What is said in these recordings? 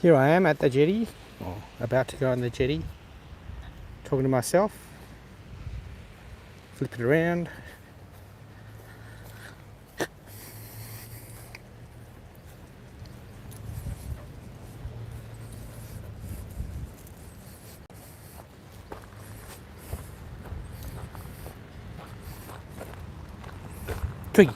Here I am at the jetty, or about to go on the jetty, talking to myself, flip it around. Twig.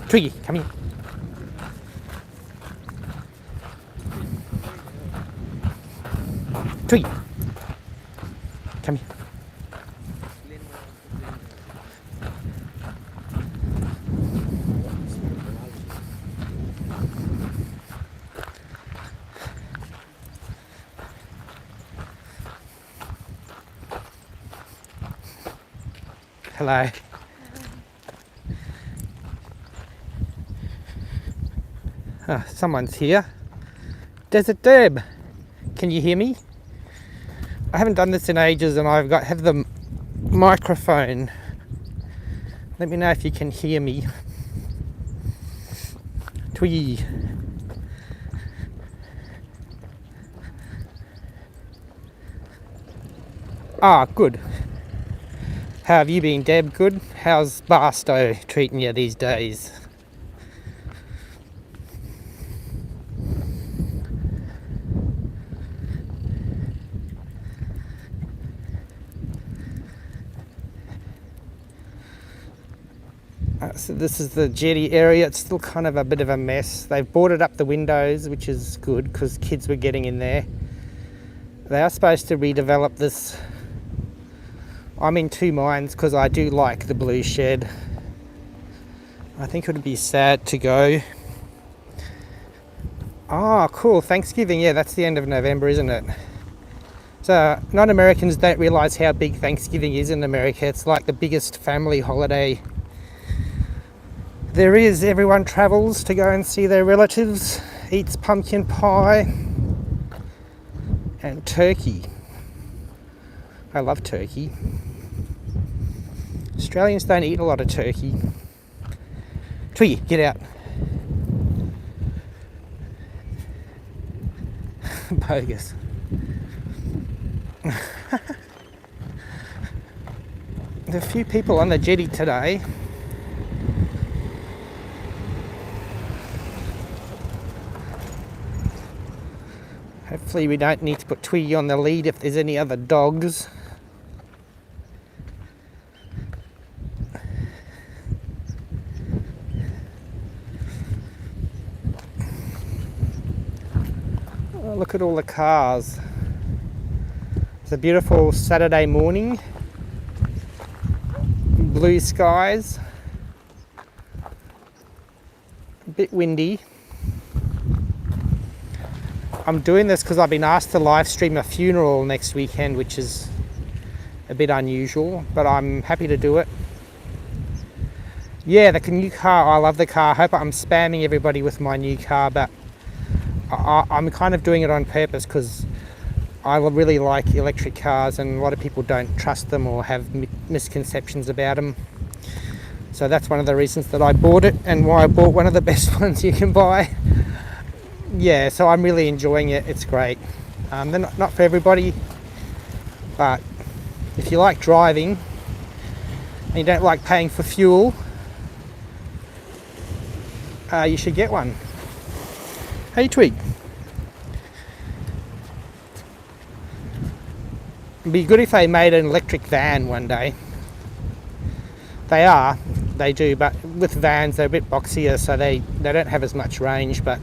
Twiggy, come here. Twiggy, come here. Hello. Someone's here. Desert Deb, can you hear me? I haven't done this in ages and have the microphone. Let me know if you can hear me. Twiggy. Good. How have you been, Deb? Good? How's Barstow treating you these days? So this is the jetty area. It's still kind of a bit of a mess. They've boarded up the windows, which is good because kids were getting in there. They are supposed to redevelop this. I'm in two minds because I do like the blue shed. I think it would be sad to go. Cool. Thanksgiving. Yeah, that's the end of November, isn't it? So non-Americans don't realise how big Thanksgiving is in America. It's like the biggest family holiday there is. Everyone travels to go and see their relatives, eats pumpkin pie and turkey. I love turkey. Australians don't eat a lot of turkey. Twiggy, get out. Bogus. There are a few people on the jetty today. Hopefully we don't need to put Twiggy on the lead if there's any other dogs. Oh, look at all the cars. It's a beautiful Saturday morning. Blue skies. A bit windy. I'm doing this because I've been asked to live stream a funeral next weekend, which is a bit unusual, but I'm happy to do it. Yeah, the new car, I love the car. I hope I'm spamming everybody with my new car, but I'm kind of doing it on purpose because I really like electric cars and a lot of people don't trust them or have misconceptions about them. So that's one of the reasons that I bought it and why I bought one of the best ones you can buy. Yeah, so I'm really enjoying it. It's great. They're not for everybody, but if you like driving and you don't like paying for fuel, you should get one. Hey, Twig. It'd be good if they made an electric van one day. They do, but with vans they're a bit boxier, so they don't have as much range, but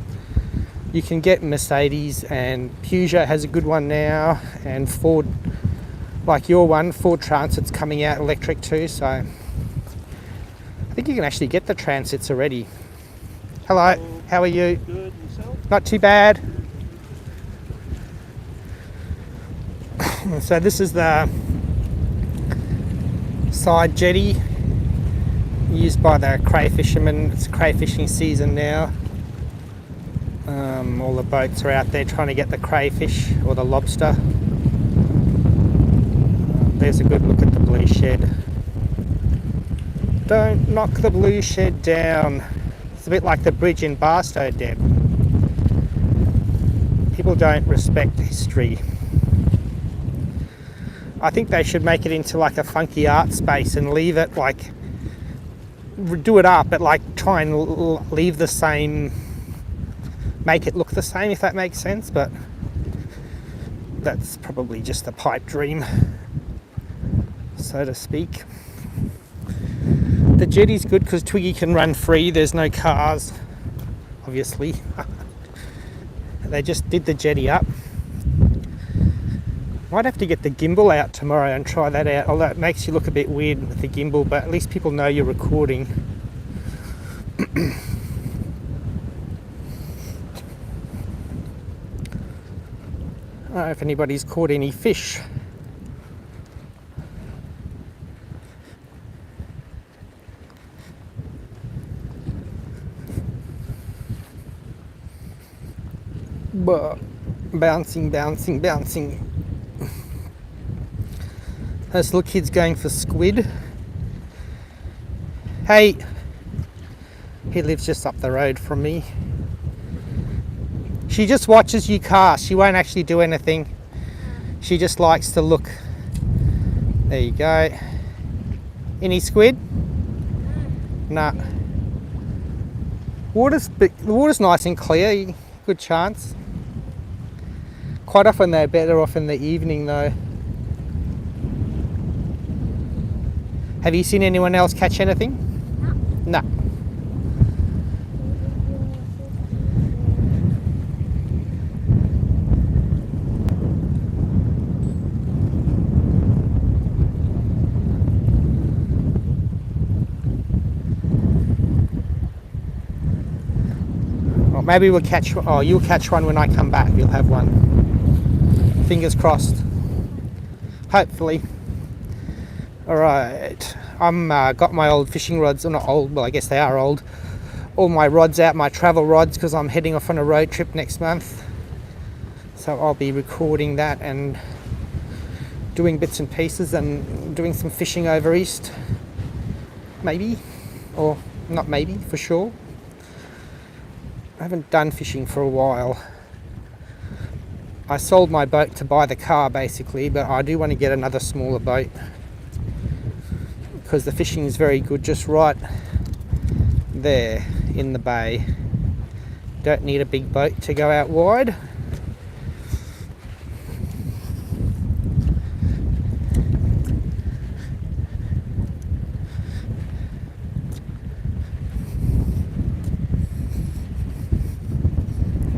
you can get Mercedes, and Peugeot has a good one now, and Ford, like your one, Ford Transit's coming out electric too, so I think you can actually get the Transits already. Hello, how are you? Good, yourself? Not too bad. So this is the side jetty used by the cray fishermen. It's cray fishing season now. All the boats are out there trying to get the crayfish or the lobster. There's a good look at the blue shed. Don't knock the blue shed down. It's a bit like the bridge in Barstow, Deb. People don't respect history. I think they should make it into like a funky art space and leave it like, do it up, but like try and leave the same, make it look the same, if that makes sense, but that's probably just a pipe dream, so to speak. The jetty's good because Twiggy can run free, there's no cars, obviously. They just did the jetty up. Might have to get the gimbal out tomorrow and try that out, although it makes you look a bit weird with the gimbal, but at least people know you're recording. I don't know if anybody's caught any fish. But bouncing. Those little kids going for squid. Hey, he lives just up the road from me. She just watches you cast. She won't actually do anything. She just likes to look. There you go. Any squid? Nah. The water's nice and clear. Good chance. Quite often they're better off in the evening though. Have you seen anyone else catch anything? No. Well, maybe we'll catch. Oh, you'll catch one when I come back. You'll have one. Fingers crossed. Hopefully. Alright, I'm got my old fishing rods, or not old, well I guess they are old, all my rods out, my travel rods, because I'm heading off on a road trip next month. So I'll be recording that and doing bits and pieces and doing some fishing over east. Maybe, or not maybe, for sure. I haven't done fishing for a while. I sold my boat to buy the car basically, but I do want to get another smaller boat. Because the fishing is very good just right there in the bay. Don't need a big boat to go out wide.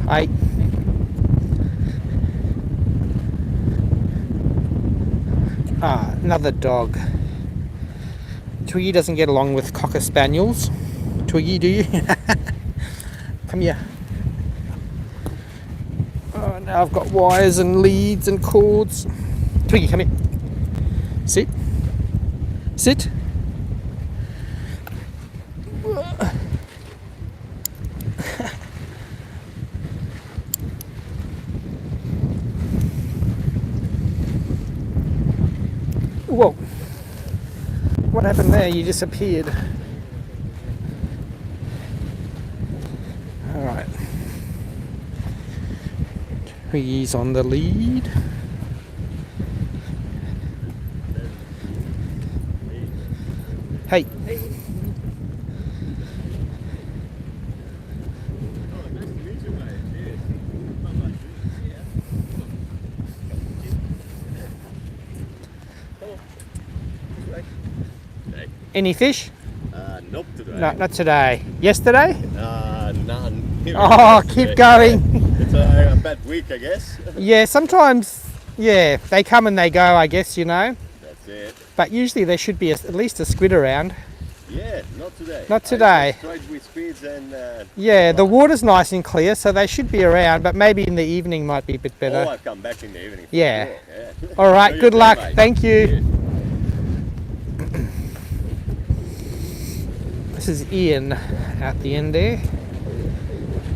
Hi. Another dog. Twiggy doesn't get along with Cocker Spaniels. Twiggy, do you? Come here. Oh, now I've got wires and leads and cords. Twiggy, come here. Sit. Sit. Whoa. What happened there? You disappeared. Alright. He's on the lead. Hey. Any fish? Nope, today. No, not today. Yesterday? None. Oh, keep going. It's a bad week, I guess. Yeah, sometimes, yeah, they come and they go, I guess, you know. That's it. But usually there should be at least a squid around. Yeah, not today. Not today. I tried with speeds and... Yeah, the water's nice and clear, so they should be around, but maybe in the evening might be a bit better. Oh, I'll come back in the evening. Yeah. Sure. Yeah. All right, good luck. Mate. Thank you. Yeah. This is Ian at the end there.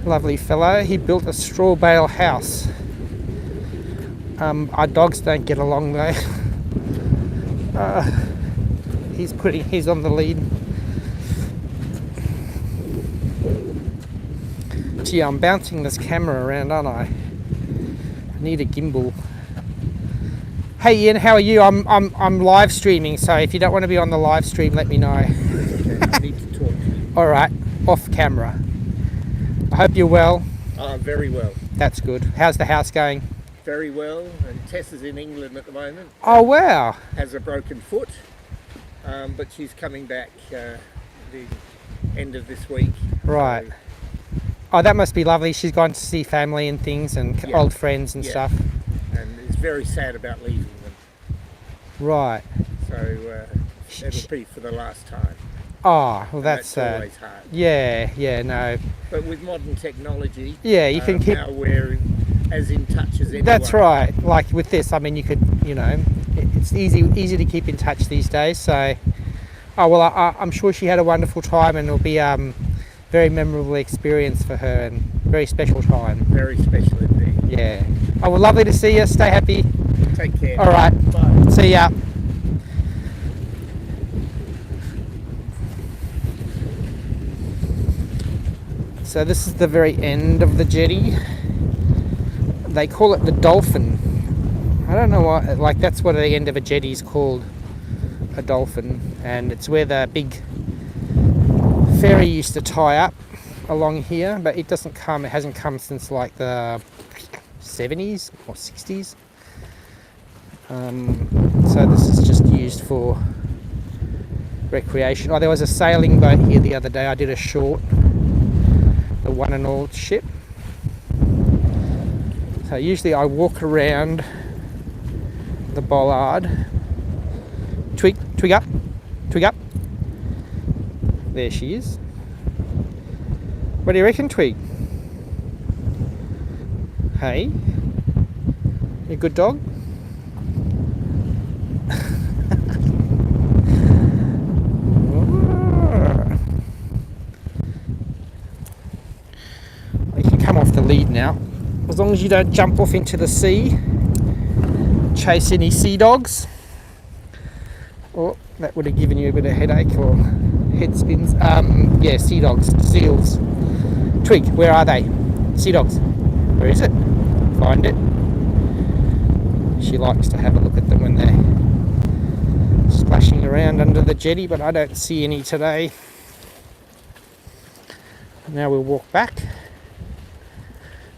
Lovely fellow. He built a straw bale house. Our dogs don't get along though. He's on the lead. Gee, I'm bouncing this camera around, aren't I? I need a gimbal. Hey Ian, how are you? I'm live streaming, so if you don't want to be on the live stream, let me know. Okay, I need to talk to you. All right, off camera. I hope you're well. Very well. That's good. How's the house going? Very well. And Tess is in England at the moment. Oh wow. Has a broken foot, but she's coming back the end of this week. Right. So, Oh, that must be lovely. She's gone to see family and things and Yeah. old friends and Yeah. stuff. and is very sad about leaving them. Right. So it'll be for the last time. Oh, well And that's always hard. yeah, no. But with modern technology, Yeah, you can keep. now we're as in touch as anyone. That's right. Like with this, I mean, you could, it's easy to keep in touch these days. So, oh well, I'm sure she had a wonderful time, and it'll be very memorable experience for her and very special time. Very special indeed. Yeah. Oh well, lovely to see you. Stay happy. Take care. All right. Bye. See ya. So this is the very end of the jetty. They call it the Dolphin. I don't know why, like that's what the end of a jetty is called, a dolphin. And it's where the big ferry used to tie up along here, but it hasn't come since like the 70s or 60s. So this is just used for recreation. Oh, there was a sailing boat here the other day. I did a short, the one and all ship. So usually I walk around the bollard. Twig up. There she is. What do you reckon, Twig? Hey, you a good dog? You can come off the lead now, as long as you don't jump off into the sea, chase any sea dogs. Oh, that would have given you a bit of headache or head spins. Yeah, sea dogs, seals. Twig, where are they? Sea dogs. Where is it? Find it. She likes to have a look at them when they're splashing around under the jetty, but I don't see any today. Now we'll walk back.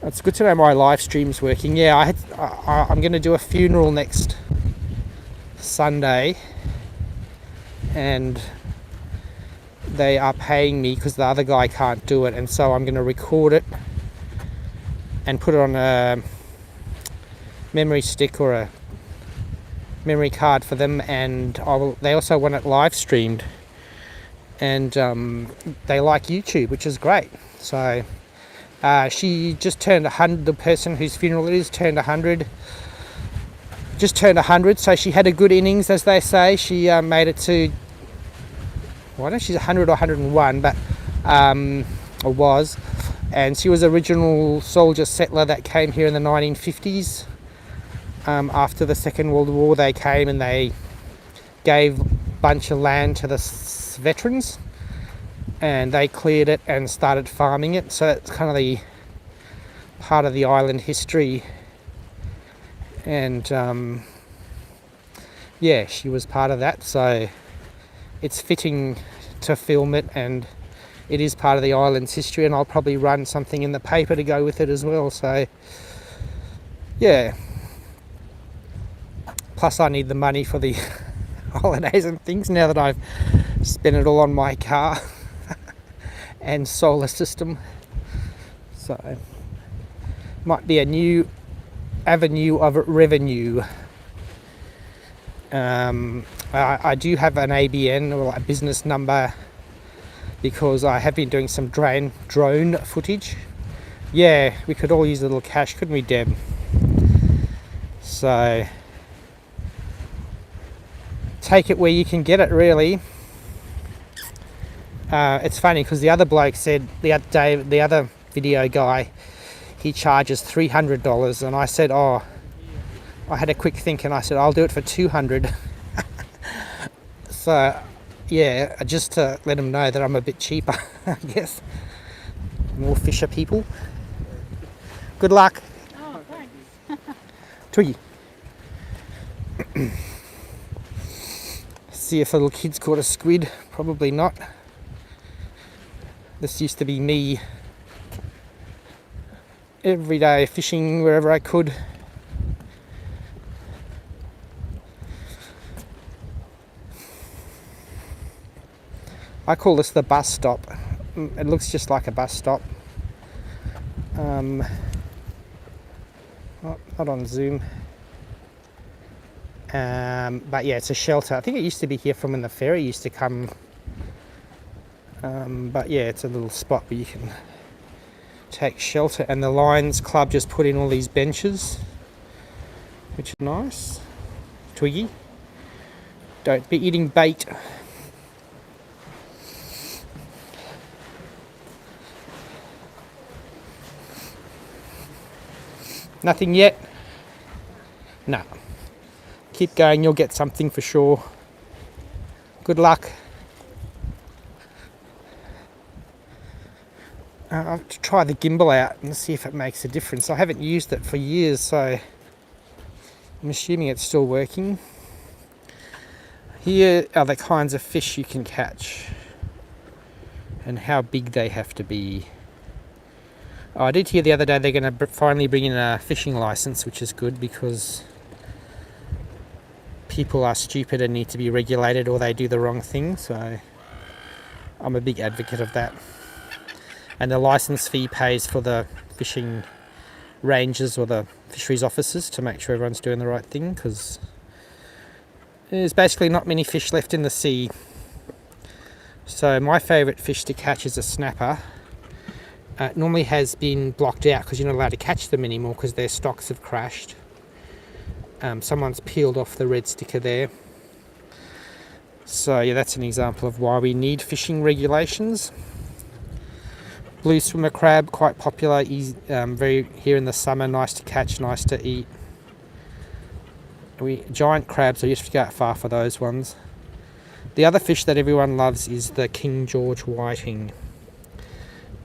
It's good to know my live stream's working. Yeah, I'm going to do a funeral next Sunday, and they are paying me because the other guy can't do it, and so I'm going to record it and put it on a memory stick or a memory card for them, and they also want it live streamed, and they like YouTube, which is great. So she just turned 100. The person whose funeral it is turned 100. Just turned 100, so she had a good innings, as they say. She made it to, well, I don't know if she's 100 or 101, but or was, and she was original soldier settler that came here in the 1950s. After the Second World War, they came and they gave a bunch of land to the veterans, and they cleared it and started farming it. So it's kind of the part of the island history. And yeah, she was part of that, so it's fitting to film it, and it is part of the island's history, and I'll probably run something in the paper to go with it as well. So yeah, plus I need the money for the holidays and things now that I've spent it all on my car and solar system. So might be a new avenue of revenue. I do have an ABN, or a business number, because I have been doing some drone footage. Yeah, we could all use a little cash, couldn't we, Deb? So take it where you can get it, really. It's funny because the other bloke said the other day, the other video guy, he charges $300, and I said, oh, I had a quick think and I said, I'll do it for 200. So yeah, just to let them know that I'm a bit cheaper, I guess. More fisher people. Good luck. Oh, thanks. Twiggy. See if little kids caught a squid. Probably not. This used to be me every day fishing wherever I could. I call this the bus stop. It looks just like a bus stop. Not on Zoom. But yeah, it's a shelter. I think it used to be here from when the ferry used to come. But yeah, it's a little spot where you can take shelter. And the Lions Club just put in all these benches, which is nice. Twiggy, don't be eating bait. Nothing yet? No. Keep going, you'll get something for sure. Good luck. I'll have to try the gimbal out and see if it makes a difference. I haven't used it for years, so I'm assuming it's still working. Here are the kinds of fish you can catch and how big they have to be. Oh, I did hear the other day they're going to finally bring in a fishing license, which is good because people are stupid and need to be regulated or they do the wrong thing, so I'm a big advocate of that. And the license fee pays for the fishing rangers or the fisheries officers to make sure everyone's doing the right thing, because there's basically not many fish left in the sea. So my favourite fish to catch is a snapper. It normally has been blocked out because you're not allowed to catch them anymore because their stocks have crashed. Someone's peeled off the red sticker there. So yeah, that's an example of why we need fishing regulations. Blue swimmer crab, quite popular, easy, very here in the summer, nice to catch, nice to eat. Giant crabs, I used to go out far for those ones. The other fish that everyone loves is the King George whiting.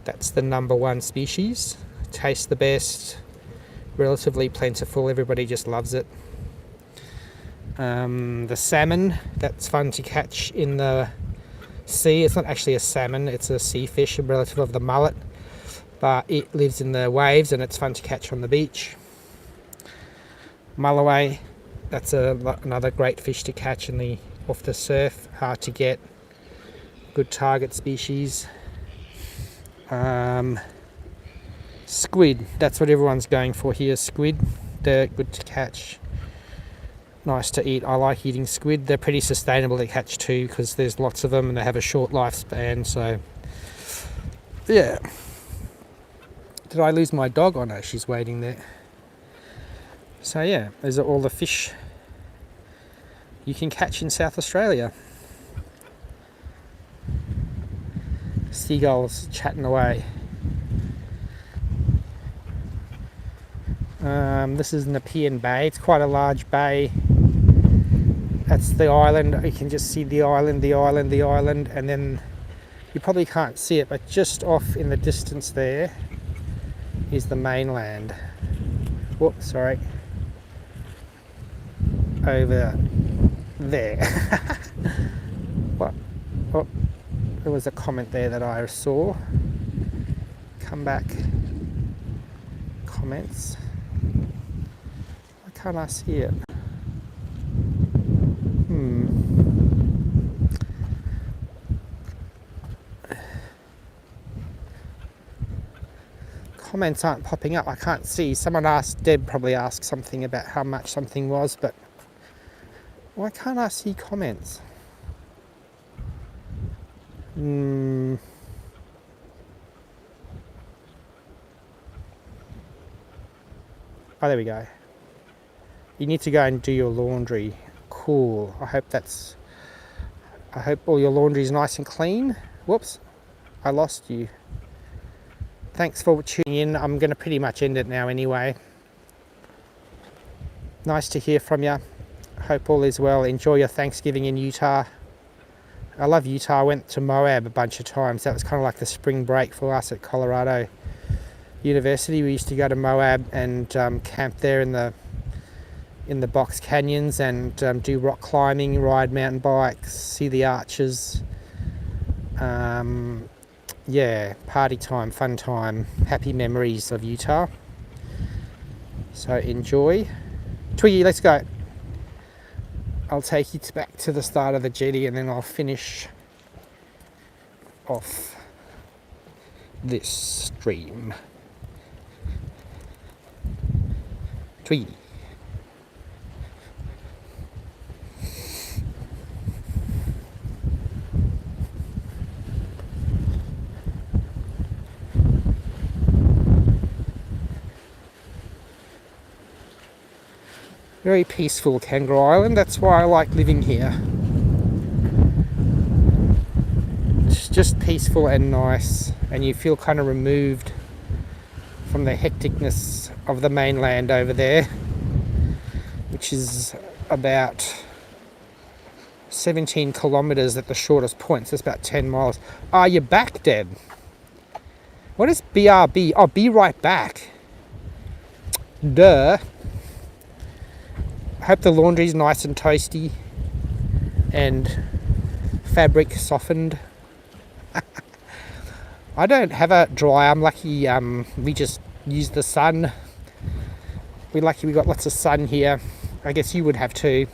That's the #1 species. Tastes the best, relatively plentiful, everybody just loves it. The salmon, that's fun to catch in the sea. It's not actually a salmon, it's a sea fish, a relative of the mullet, but it lives in the waves and it's fun to catch on the beach. Mulloway, that's another great fish to catch off the surf, hard to get, good target species. Squid, that's what everyone's going for here, squid. They're good to catch, nice to eat. I like eating squid. They're pretty sustainable to catch too because there's lots of them and they have a short lifespan, so yeah. Did I lose my dog? Oh no, she's waiting there. So yeah, those are all the fish you can catch in South Australia. Seagulls chatting away. This is Nepean Bay. It's quite a large bay. That's the island. You can just see the island, and then you probably can't see it, but just off in the distance there is the mainland. Whoops, sorry. Over there. What? Oh, there was a comment there that I saw. Come back. Comments. Why can't I see it? Comments aren't popping up. I can't see. Someone asked, Deb probably asked something about how much something was, but why can't I see comments? Oh, there we go. You need to go and do your laundry. Cool. I hope all your laundry is nice and clean. Whoops, I lost you. Thanks for tuning in. I'm going to pretty much end it now anyway. Nice to hear from you. Hope all is well. Enjoy your Thanksgiving in Utah. I love Utah. I went to Moab a bunch of times. That was kind of like the spring break for us at Colorado University. We used to go to Moab and camp there in the box canyons and do rock climbing, ride mountain bikes, see the arches. Yeah, party time, fun time, happy memories of Utah. So enjoy. Twiggy, let's go. I'll take you back to the start of the jetty and then I'll finish off this stream. Twiggy. Very peaceful, Kangaroo Island. That's why I like living here. It's just peaceful and nice, and you feel kind of removed from the hecticness of the mainland over there, which is about 17 kilometres at the shortest point, so it's about 10 miles. Ah, you're back, Deb. What is BRB? Oh, be right back. Duh. I hope the laundry's nice and toasty and fabric softened. I don't have a dryer. I'm lucky we just use the sun. We're lucky we got lots of sun here. I guess you would have too.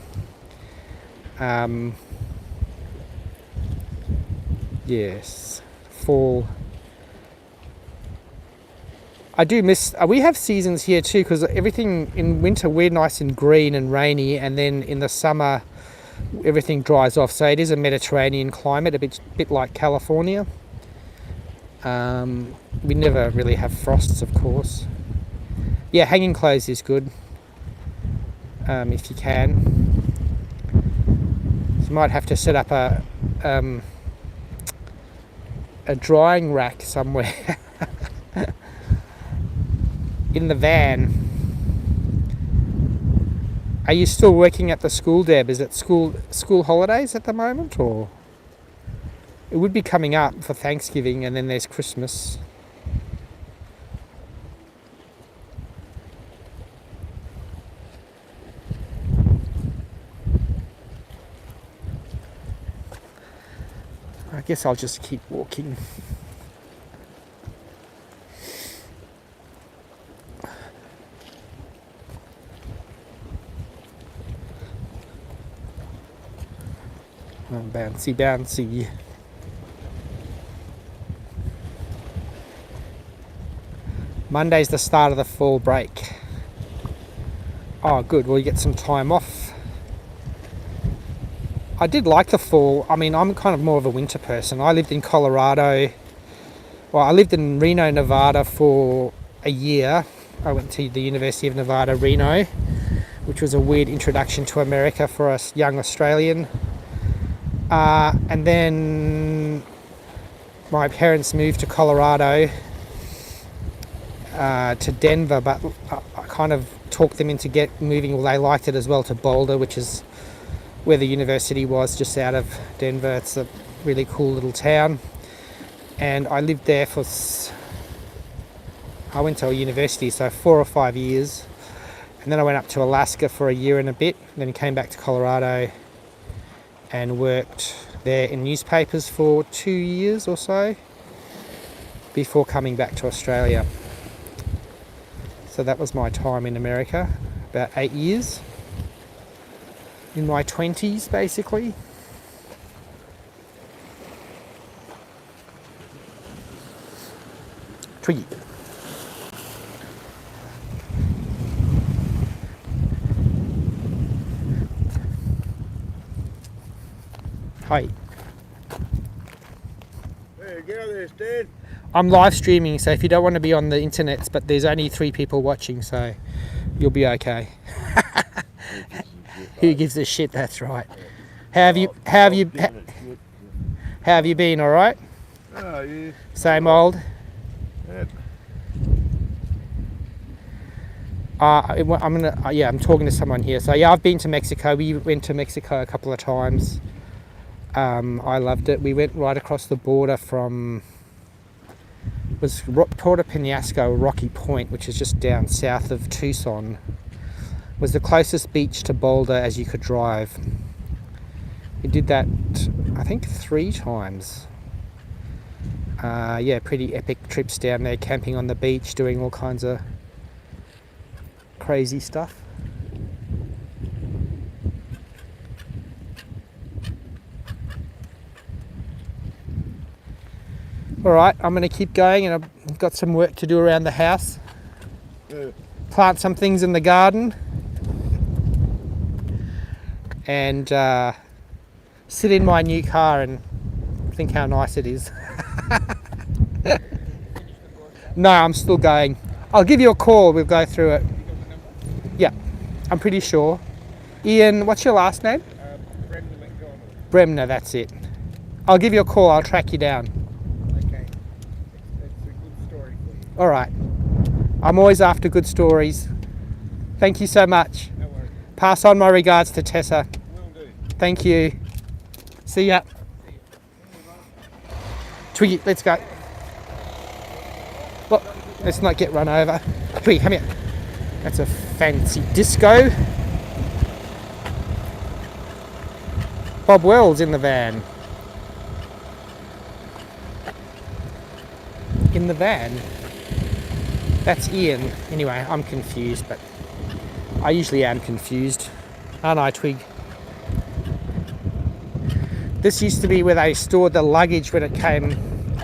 Yes, fall. I do miss, we have seasons here too, because everything in winter we're nice and green and rainy, and then in the summer everything dries off. So it is a Mediterranean climate, a bit like California. We never really have frosts, of course. Yeah, hanging clothes is good, if you can. You might have to set up a drying rack somewhere. In the van. Are you still working at the school, Deb? Is it school holidays at the moment, or it would be coming up for Thanksgiving and then there's Christmas? I guess I'll just keep walking. Oh, bouncy, bouncy. Monday's the start of the fall break. Oh, good. Well, you get some time off. I did like the fall. I mean, I'm kind of more of a winter person. I lived in Colorado. Well, I lived in Reno, Nevada for a year. I went to the University of Nevada, Reno, which was a weird introduction to America for a young Australian. And then my parents moved to Colorado, to Denver, but I kind of talked them into moving. Well, they liked it as well, to Boulder, which is where the university was, just out of Denver. It's a really cool little town. And I lived there I went to a university, so 4 or 5 years. And then I went up to Alaska for a year and a bit, then came back to Colorado and worked there in newspapers for 2 years or so before coming back to Australia. So that was my time in America, about 8 years, in my 20s basically. Twiggy. Hi. Hey, get out there, Stan. I'm live streaming, so if you don't want to be on the internet, but there's only 3 people watching, so you'll be okay. Who gives a shit? That's right. How have you been? All right? Oh, yeah. Same old. Yep. I'm talking to someone here. So yeah, I've been to Mexico. We went to Mexico a couple of times. I loved it. We went right across the border from Puerto Penasco, Rocky Point, which is just down south of Tucson. Was the closest beach to Boulder as you could drive. We did that, I think, 3 times. Yeah, pretty epic trips down there, camping on the beach, doing all kinds of crazy stuff. Alright, I'm going to keep going, and I've got some work to do around the house. Plant some things in the garden. And sit in my new car and think how nice it is. No, I'm still going. I'll give you a call, we'll go through it. Yeah, I'm pretty sure. Ian, what's your last name? Bremner, that's it. I'll give you a call, I'll track you down. Okay. That's a good story for you. Alright. I'm always after good stories. Thank you so much. No worries. Pass on my regards to Tessa. Will do. Thank you. See ya. Twiggy, let's go. Well, let's not get run over. Twiggy, come here. That's a fancy disco. Bob Wells in the van. In the van. That's Ian. Anyway, I'm confused, but I usually am confused. Aren't I, Twig? This used to be where they stored the luggage when it came.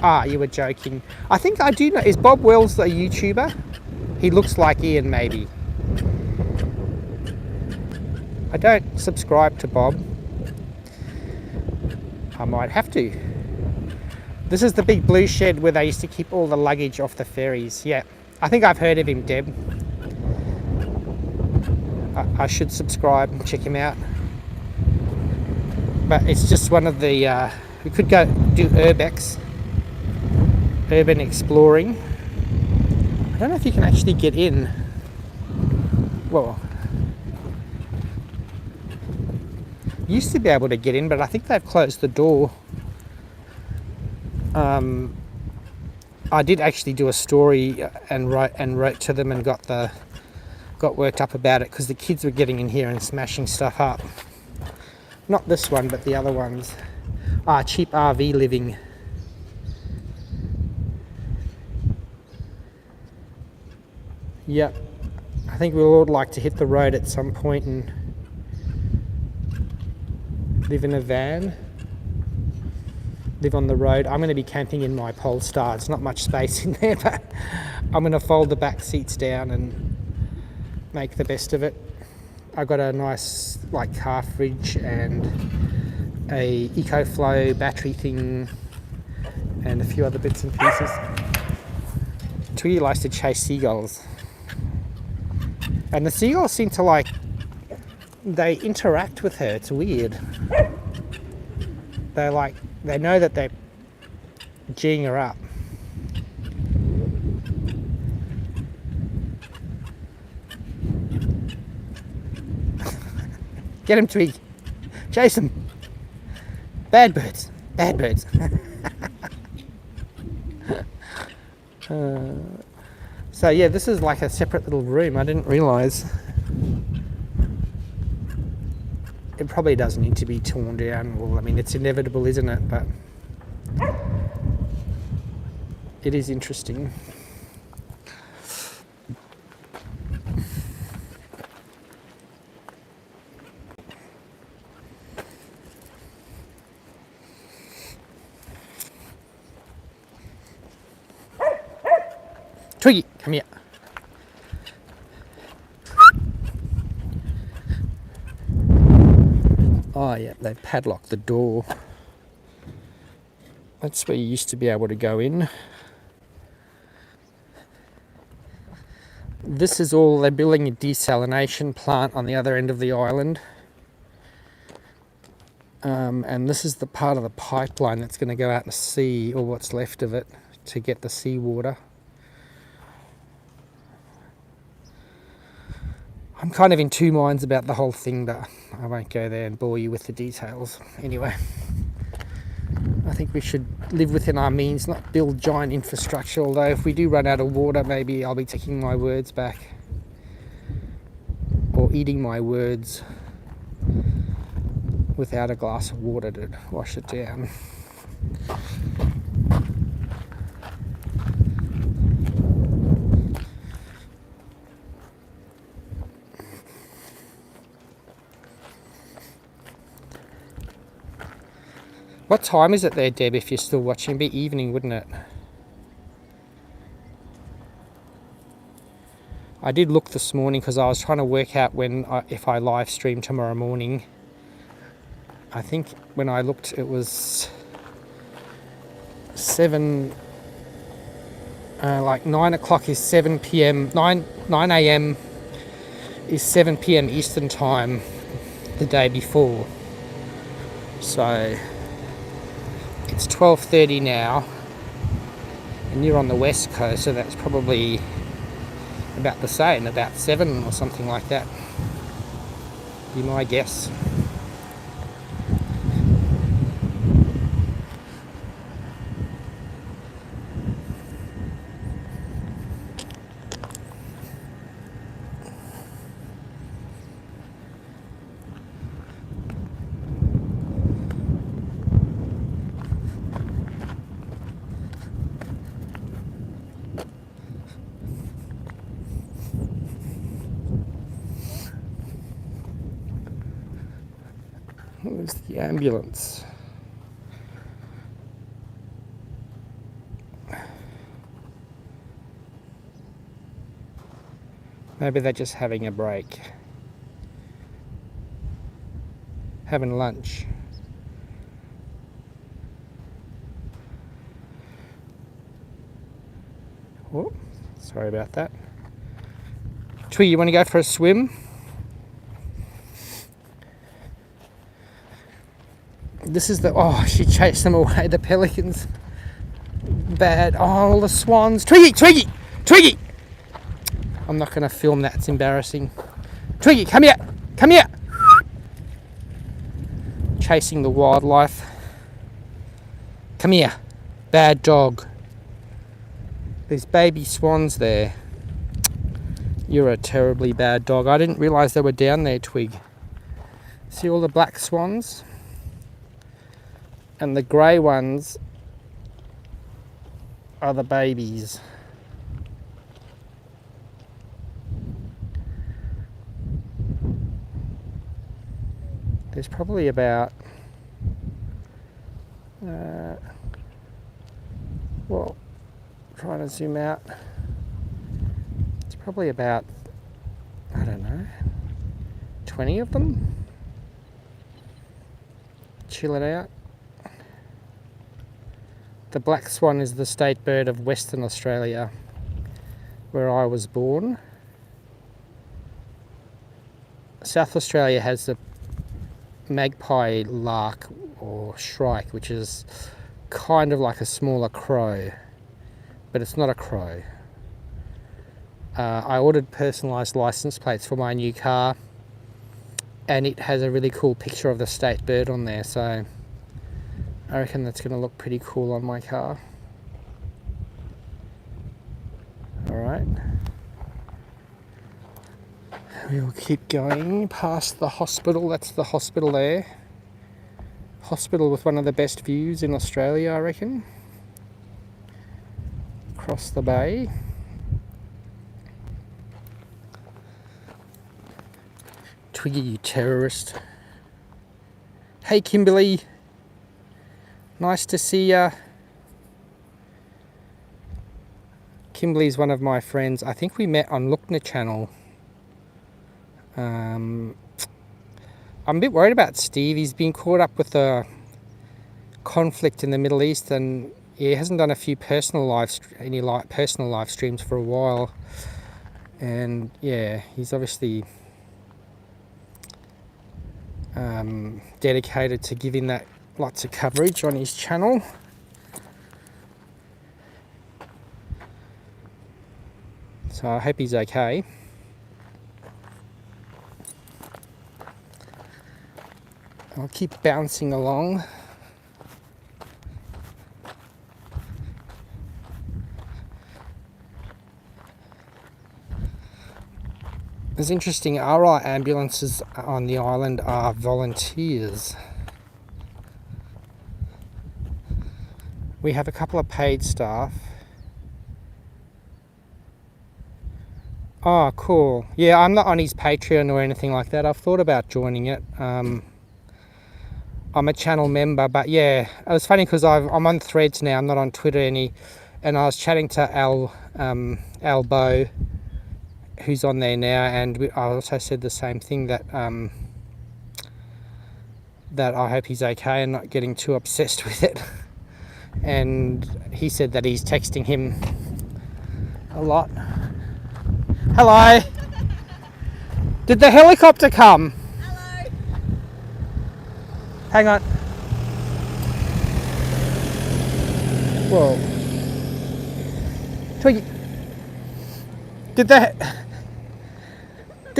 Ah, you were joking. I think I do know. Is Bob Wells a YouTuber? He looks like Ian, maybe. I don't subscribe to Bob. I might have to. This is the big blue shed where they used to keep all the luggage off the ferries. Yeah, I think I've heard of him, Deb. I should subscribe and check him out. But it's just one of the, we could go do urbex, urban exploring. I don't know if you can actually get in. Well, used to be able to get in, but I think they've closed the door. I did actually do a story and wrote to them and got worked up about it because the kids were getting in here and smashing stuff up. Not this one, but the other ones. Cheap RV living. Yep. I think we'll all like to hit the road at some point and live in a van. Live on the road. I'm going to be camping in my Polestar. There's not much space in there, but I'm going to fold the back seats down and make the best of it. I got a nice car fridge and a EcoFlow battery thing and a few other bits and pieces. Twiggy likes to chase seagulls. And the seagulls seem to they interact with her. It's weird. They know that they're geeing her up. Get him, Twig. Chase him. Bad birds. Bad birds. So yeah, this is like a separate little room. I didn't realise. It probably does need to be torn down. Well, I mean, it's inevitable, isn't it? But it is interesting. Twiggy, come here. Oh yeah, they padlocked the door. That's where you used to be able to go in. This is all, they're building a desalination plant on the other end of the island. And this is the part of the pipeline that's going to go out to sea, or what's left of it, to get the seawater. I'm kind of in two minds about the whole thing, but I won't go there and bore you with the details. Anyway, I think we should live within our means, not build giant infrastructure, although if we do run out of water, maybe I'll be taking my words back. Or eating my words without a glass of water to wash it down. What time is it there, Deb, if you're still watching? It'd be evening, wouldn't it? I did look this morning because I was trying to work out if I live stream tomorrow morning. I think when I looked it was 7, like 9 o'clock is 7 p.m, 9 a.m. is 7 p.m. Eastern time the day before. So it's 12:30 now, and you're on the west coast, so that's probably about the same, about 7 or something like that. Be my guess. Where's the ambulance? Maybe they're just having a break. Having lunch. Oh, sorry about that. Twig, you want to go for a swim? This is she chased them away, the pelicans. Bad. Oh, the swans. Twiggy! I'm not going to film that, it's embarrassing. Twiggy, come here! Chasing the wildlife. Come here, bad dog. There's baby swans there. You're a terribly bad dog. I didn't realise they were down there, Twig. See all the black swans? And the grey ones are the babies. There's probably about trying to zoom out. It's probably about, I don't know, 20 of them. Chill it out. The black swan is the state bird of Western Australia, where I was born. South Australia has the magpie lark or shrike, which is kind of like a smaller crow, but it's not a crow. I ordered personalised license plates for my new car, and it has a really cool picture of the state bird on there, so I reckon that's going to look pretty cool on my car. Alright. We'll keep going past the hospital. That's the hospital there. Hospital with one of the best views in Australia, I reckon. Across the bay. Twiggy, you terrorist. Hey, Kimberly. Nice to see ya. Kimberly's one of my friends. I think we met on Lookner channel. I'm a bit worried about Steve. He's been caught up with a conflict in the Middle East, and he hasn't done any personal live streams for a while. And yeah, he's obviously dedicated to giving that lots of coverage on his channel. So I hope he's okay. I'll keep bouncing along. It's interesting, our ambulances on the island are volunteers. We have a couple of paid staff. Oh, cool. Yeah, I'm not on his Patreon or anything like that. I've thought about joining it. I'm a channel member, but yeah, it was funny because I'm on Threads now. I'm not on Twitter and I was chatting to Al Bow, who's on there now, and I also said the same thing, that that I hope he's okay and not getting too obsessed with it. And he said that he's texting him a lot. Hello. Did the helicopter come? Hello. Hang on. Whoa. Twiggy. Did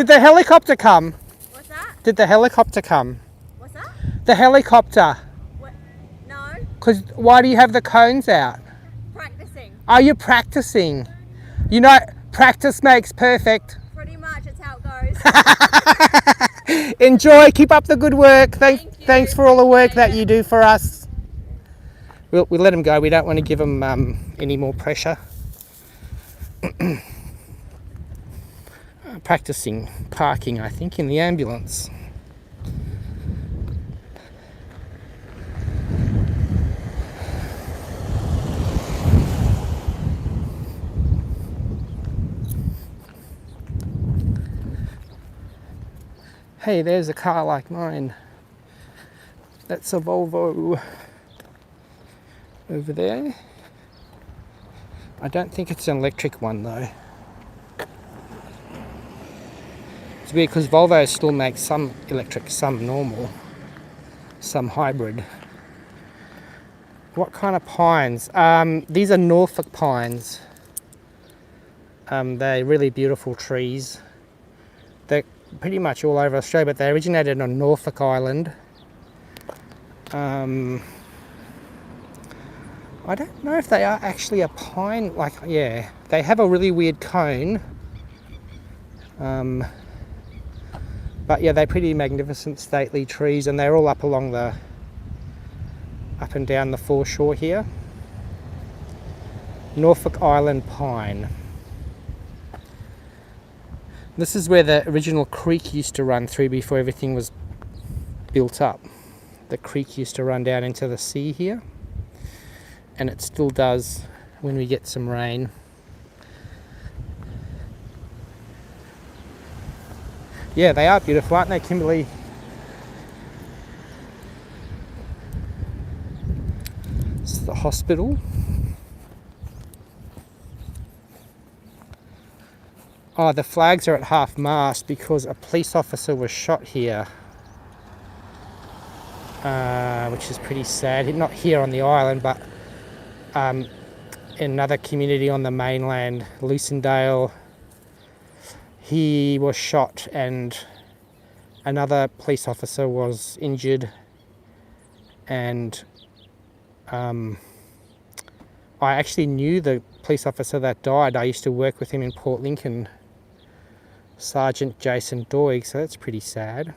the helicopter come? What's that? Did the helicopter come? What's that? The helicopter. What? No. Because why do you have the cones out? Practicing. Are you practicing? You know, practice makes perfect. Pretty much, it's how it goes. Enjoy. Keep up the good work. Thank you. Thanks for all the work that you do for us. We'll let him go. We don't want to give him any more pressure. Practicing parking, I think, in the ambulance. Hey, there's a car like mine. That's a Volvo over there. I don't think it's an electric one though. It's weird because Volvo still makes some electric, some normal, some hybrid. What kind of pines? These are Norfolk pines. They're really beautiful trees. They're pretty much all over Australia, but they originated on Norfolk Island. I don't know if they are actually a pine, like, yeah, they have a really weird cone. But yeah, they're pretty magnificent, stately trees, and they're all up along up and down the foreshore here. Norfolk Island pine. This is where the original creek used to run through before everything was built up. The creek used to run down into the sea here, and it still does when we get some rain. Yeah, they are beautiful, aren't they, Kimberly? It's the hospital. Oh, the flags are at half mast because a police officer was shot here, which is pretty sad. Not here on the island, but in another community on the mainland, Lucindale. He was shot and another police officer was injured, and I actually knew the police officer that died. I used to work with him in Port Lincoln, Sergeant Jason Doig, so that's pretty sad.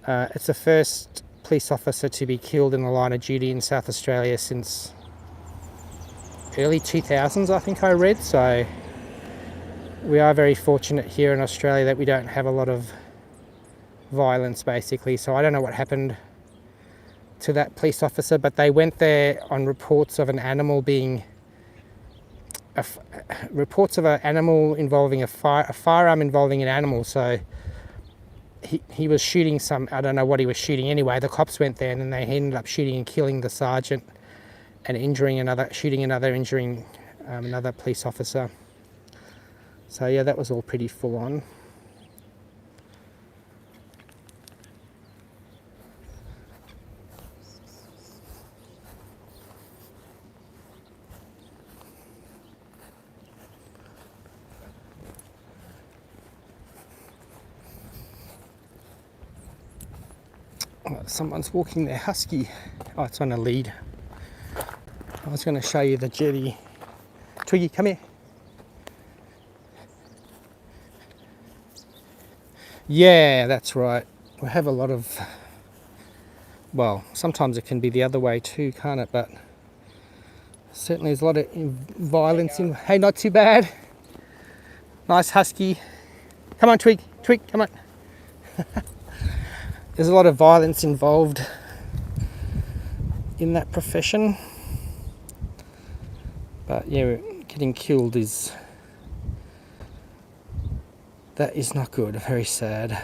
It's the first police officer to be killed in the line of duty in South Australia since early 2000s, I think I read, so we are very fortunate here in Australia that we don't have a lot of violence, basically. So I don't know what happened to that police officer, but they went there on reports of an animal being reports of an animal involving a firearm involving an animal. So he was shooting some, I don't know what he was shooting anyway. The cops went there and then they ended up shooting and killing the sergeant and injuring another police officer. So yeah, that was all pretty full on. Oh, someone's walking their husky. Oh, it's on a lead. I was going to show you the jetty. Twiggy, come here. Yeah, that's right. We have a lot of, well, sometimes it can be the other way too, can't it? But certainly there's a lot of violence in. Hey, not too bad. Nice husky. Come on, Twig. Twig, come on. There's a lot of violence involved in that profession. But yeah, getting killed is, that is not good, very sad.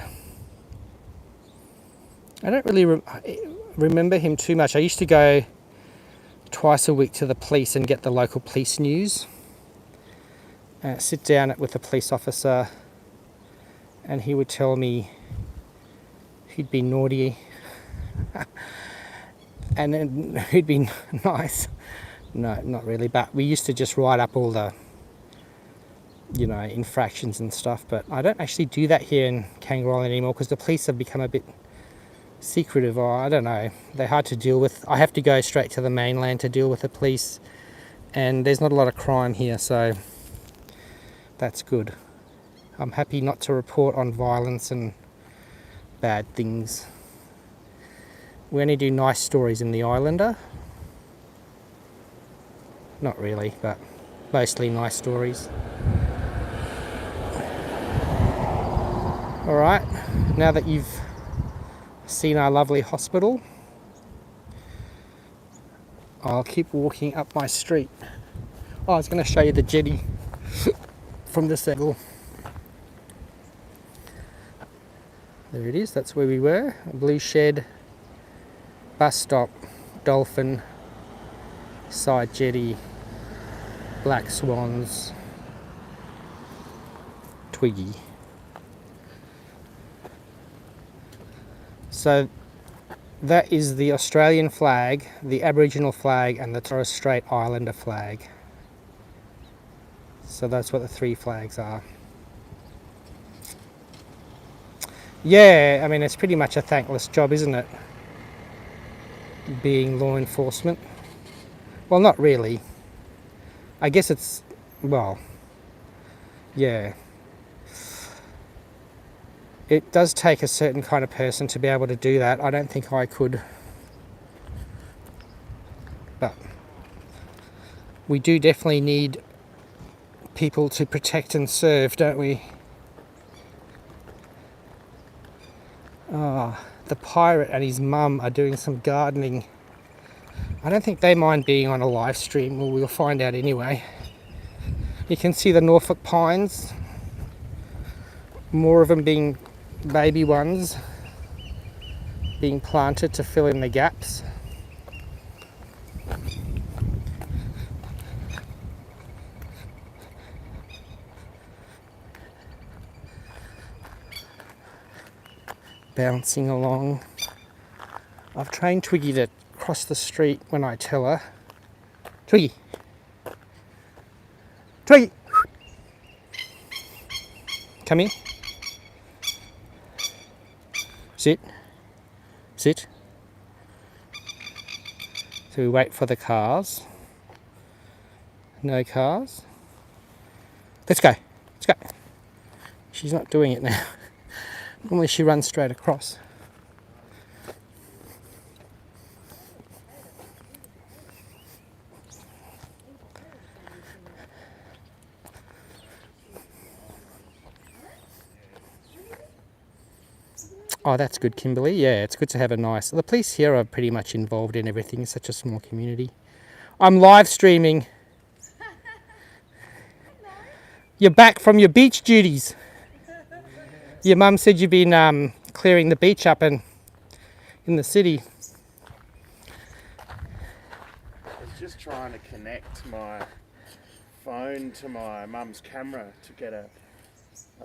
I don't really remember him too much. I used to go twice a week to the police and get the local police news. Sit down with a police officer and he would tell me he'd be naughty and then he'd be nice. No, not really, but we used to just write up all the, you know, infractions and stuff, but I don't actually do that here in Kangaroo Island anymore because the police have become a bit secretive, or I don't know, they're hard to deal with. I have to go straight to the mainland to deal with the police, and there's not a lot of crime here, so that's good. I'm happy not to report on violence and bad things. We only do nice stories in the Islander. Not really, but mostly nice stories. Alright, now that you've seen our lovely hospital, I'll keep walking up my street. Oh, I was going to show you the jetty from this angle. There it is, that's where we were. A blue shed, bus stop, dolphin, side jetty, black swans, Twiggy. So that is the Australian flag, the Aboriginal flag and the Torres Strait Islander flag. So that's what the three flags are. Yeah, I mean it's pretty much a thankless job, isn't it? Being law enforcement. Well, not really. I guess it's, well, yeah. It does take a certain kind of person to be able to do that. I don't think I could. But we do definitely need people to protect and serve, don't we? Ah, the pirate and his mum are doing some gardening. I don't think they mind being on a live stream, well, we'll find out anyway. You can see the Norfolk pines, more of them being baby ones, being planted to fill in the gaps. Bouncing along. I've trained Twiggy to cross the street when I tell her. Twiggy! Twiggy! Come here. Sit. Sit. So we wait for the cars. No cars. Let's go. Let's go. She's not doing it now. Normally she runs straight across. Oh, that's good, Kimberly. Yeah, it's good to have a nice... The police here are pretty much involved in everything. It's such a small community. I'm live streaming. You're back from your beach duties. Your mum said you've been clearing the beach up in the city. I was just trying to connect my phone to my mum's camera to get a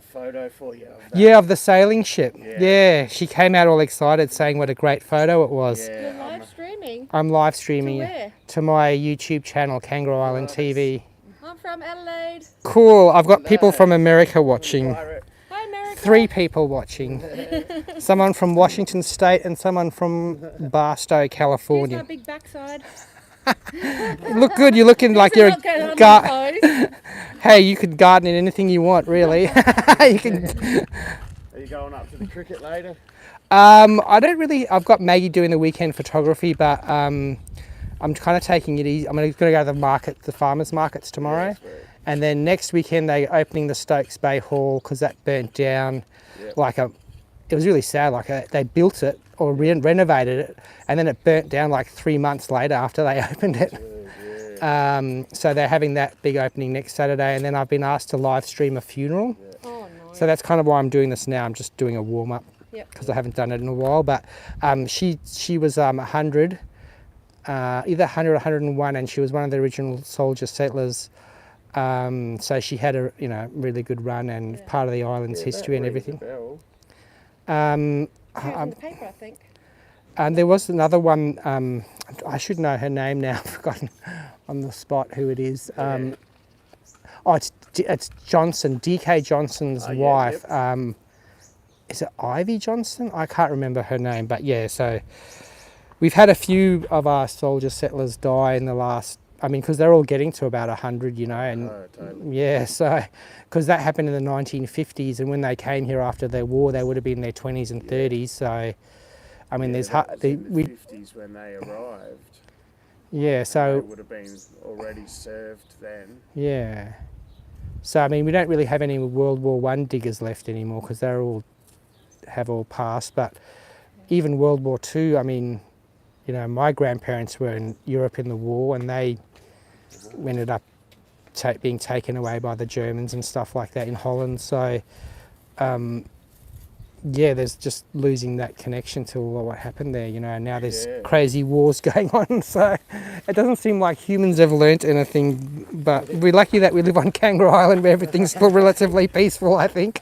photo for you of that. Yeah, of the sailing ship. Yeah. Yeah, she came out all excited saying what a great photo it was. Yeah, You're live streaming? I'm live streaming To where? to my YouTube channel, Kangaroo Island TV. I'm from Adelaide. Cool, I've got people from America watching. pirate. Hi, America. 3 people watching. Someone from Washington State and someone from Barstow, Here's California. my big backside. You look good. You're looking like you're Not going on gar- my toes. Hey, you could garden in anything you want, really. You can. Are you going up to the cricket later? I don't really. I've got Maggie doing the weekend photography, but I'm kind of taking it easy. I'm going to go to the market, the farmers markets tomorrow, Yeah, sweet. and then next weekend they're opening the Stokes Bay Hall because that burnt down. Yep. It was really sad. They built it or renovated it, and then it burnt down like 3 months later after they opened it. Yeah. So they're having that big opening next Saturday, and then I've been asked to live stream a funeral. Oh, no. So that's kind of why I'm doing this now. I'm just doing a warm up Yep. because I haven't done it in a while. But she was 100, either 100 or 101, and she was one of the original soldier settlers. So she had a really good run and part of the island's Yeah, history that and rings a everything. bell. She was in the paper, I think. And there was another one. I should know her name now. I've forgotten on the spot who it is. It's Johnson, DK Johnson's Oh, yeah, wife. yep. Is it Ivy Johnson? I can't remember her name, but yeah. So we've had a few of our soldier settlers die in the last. I mean, because they're all getting to about 100, and Oh, totally. yeah. So because that happened in the 1950s, and when they came here after the war, they would have been in their 20s and 30s. So I mean, there's that was in the we 50s when they arrived. yeah. They So would have been already served then. yeah. So I mean, we don't really have any World War One diggers left anymore because they're all have all passed. But even World War Two, I mean, my grandparents were in Europe in the war, and they ended up being taken away by the Germans and stuff like that in Holland. So there's just losing that connection to what happened there. Now there's Yeah. crazy wars going on. So it doesn't seem like humans have learnt anything. But we're lucky that we live on Kangaroo Island where everything's still relatively peaceful, I think.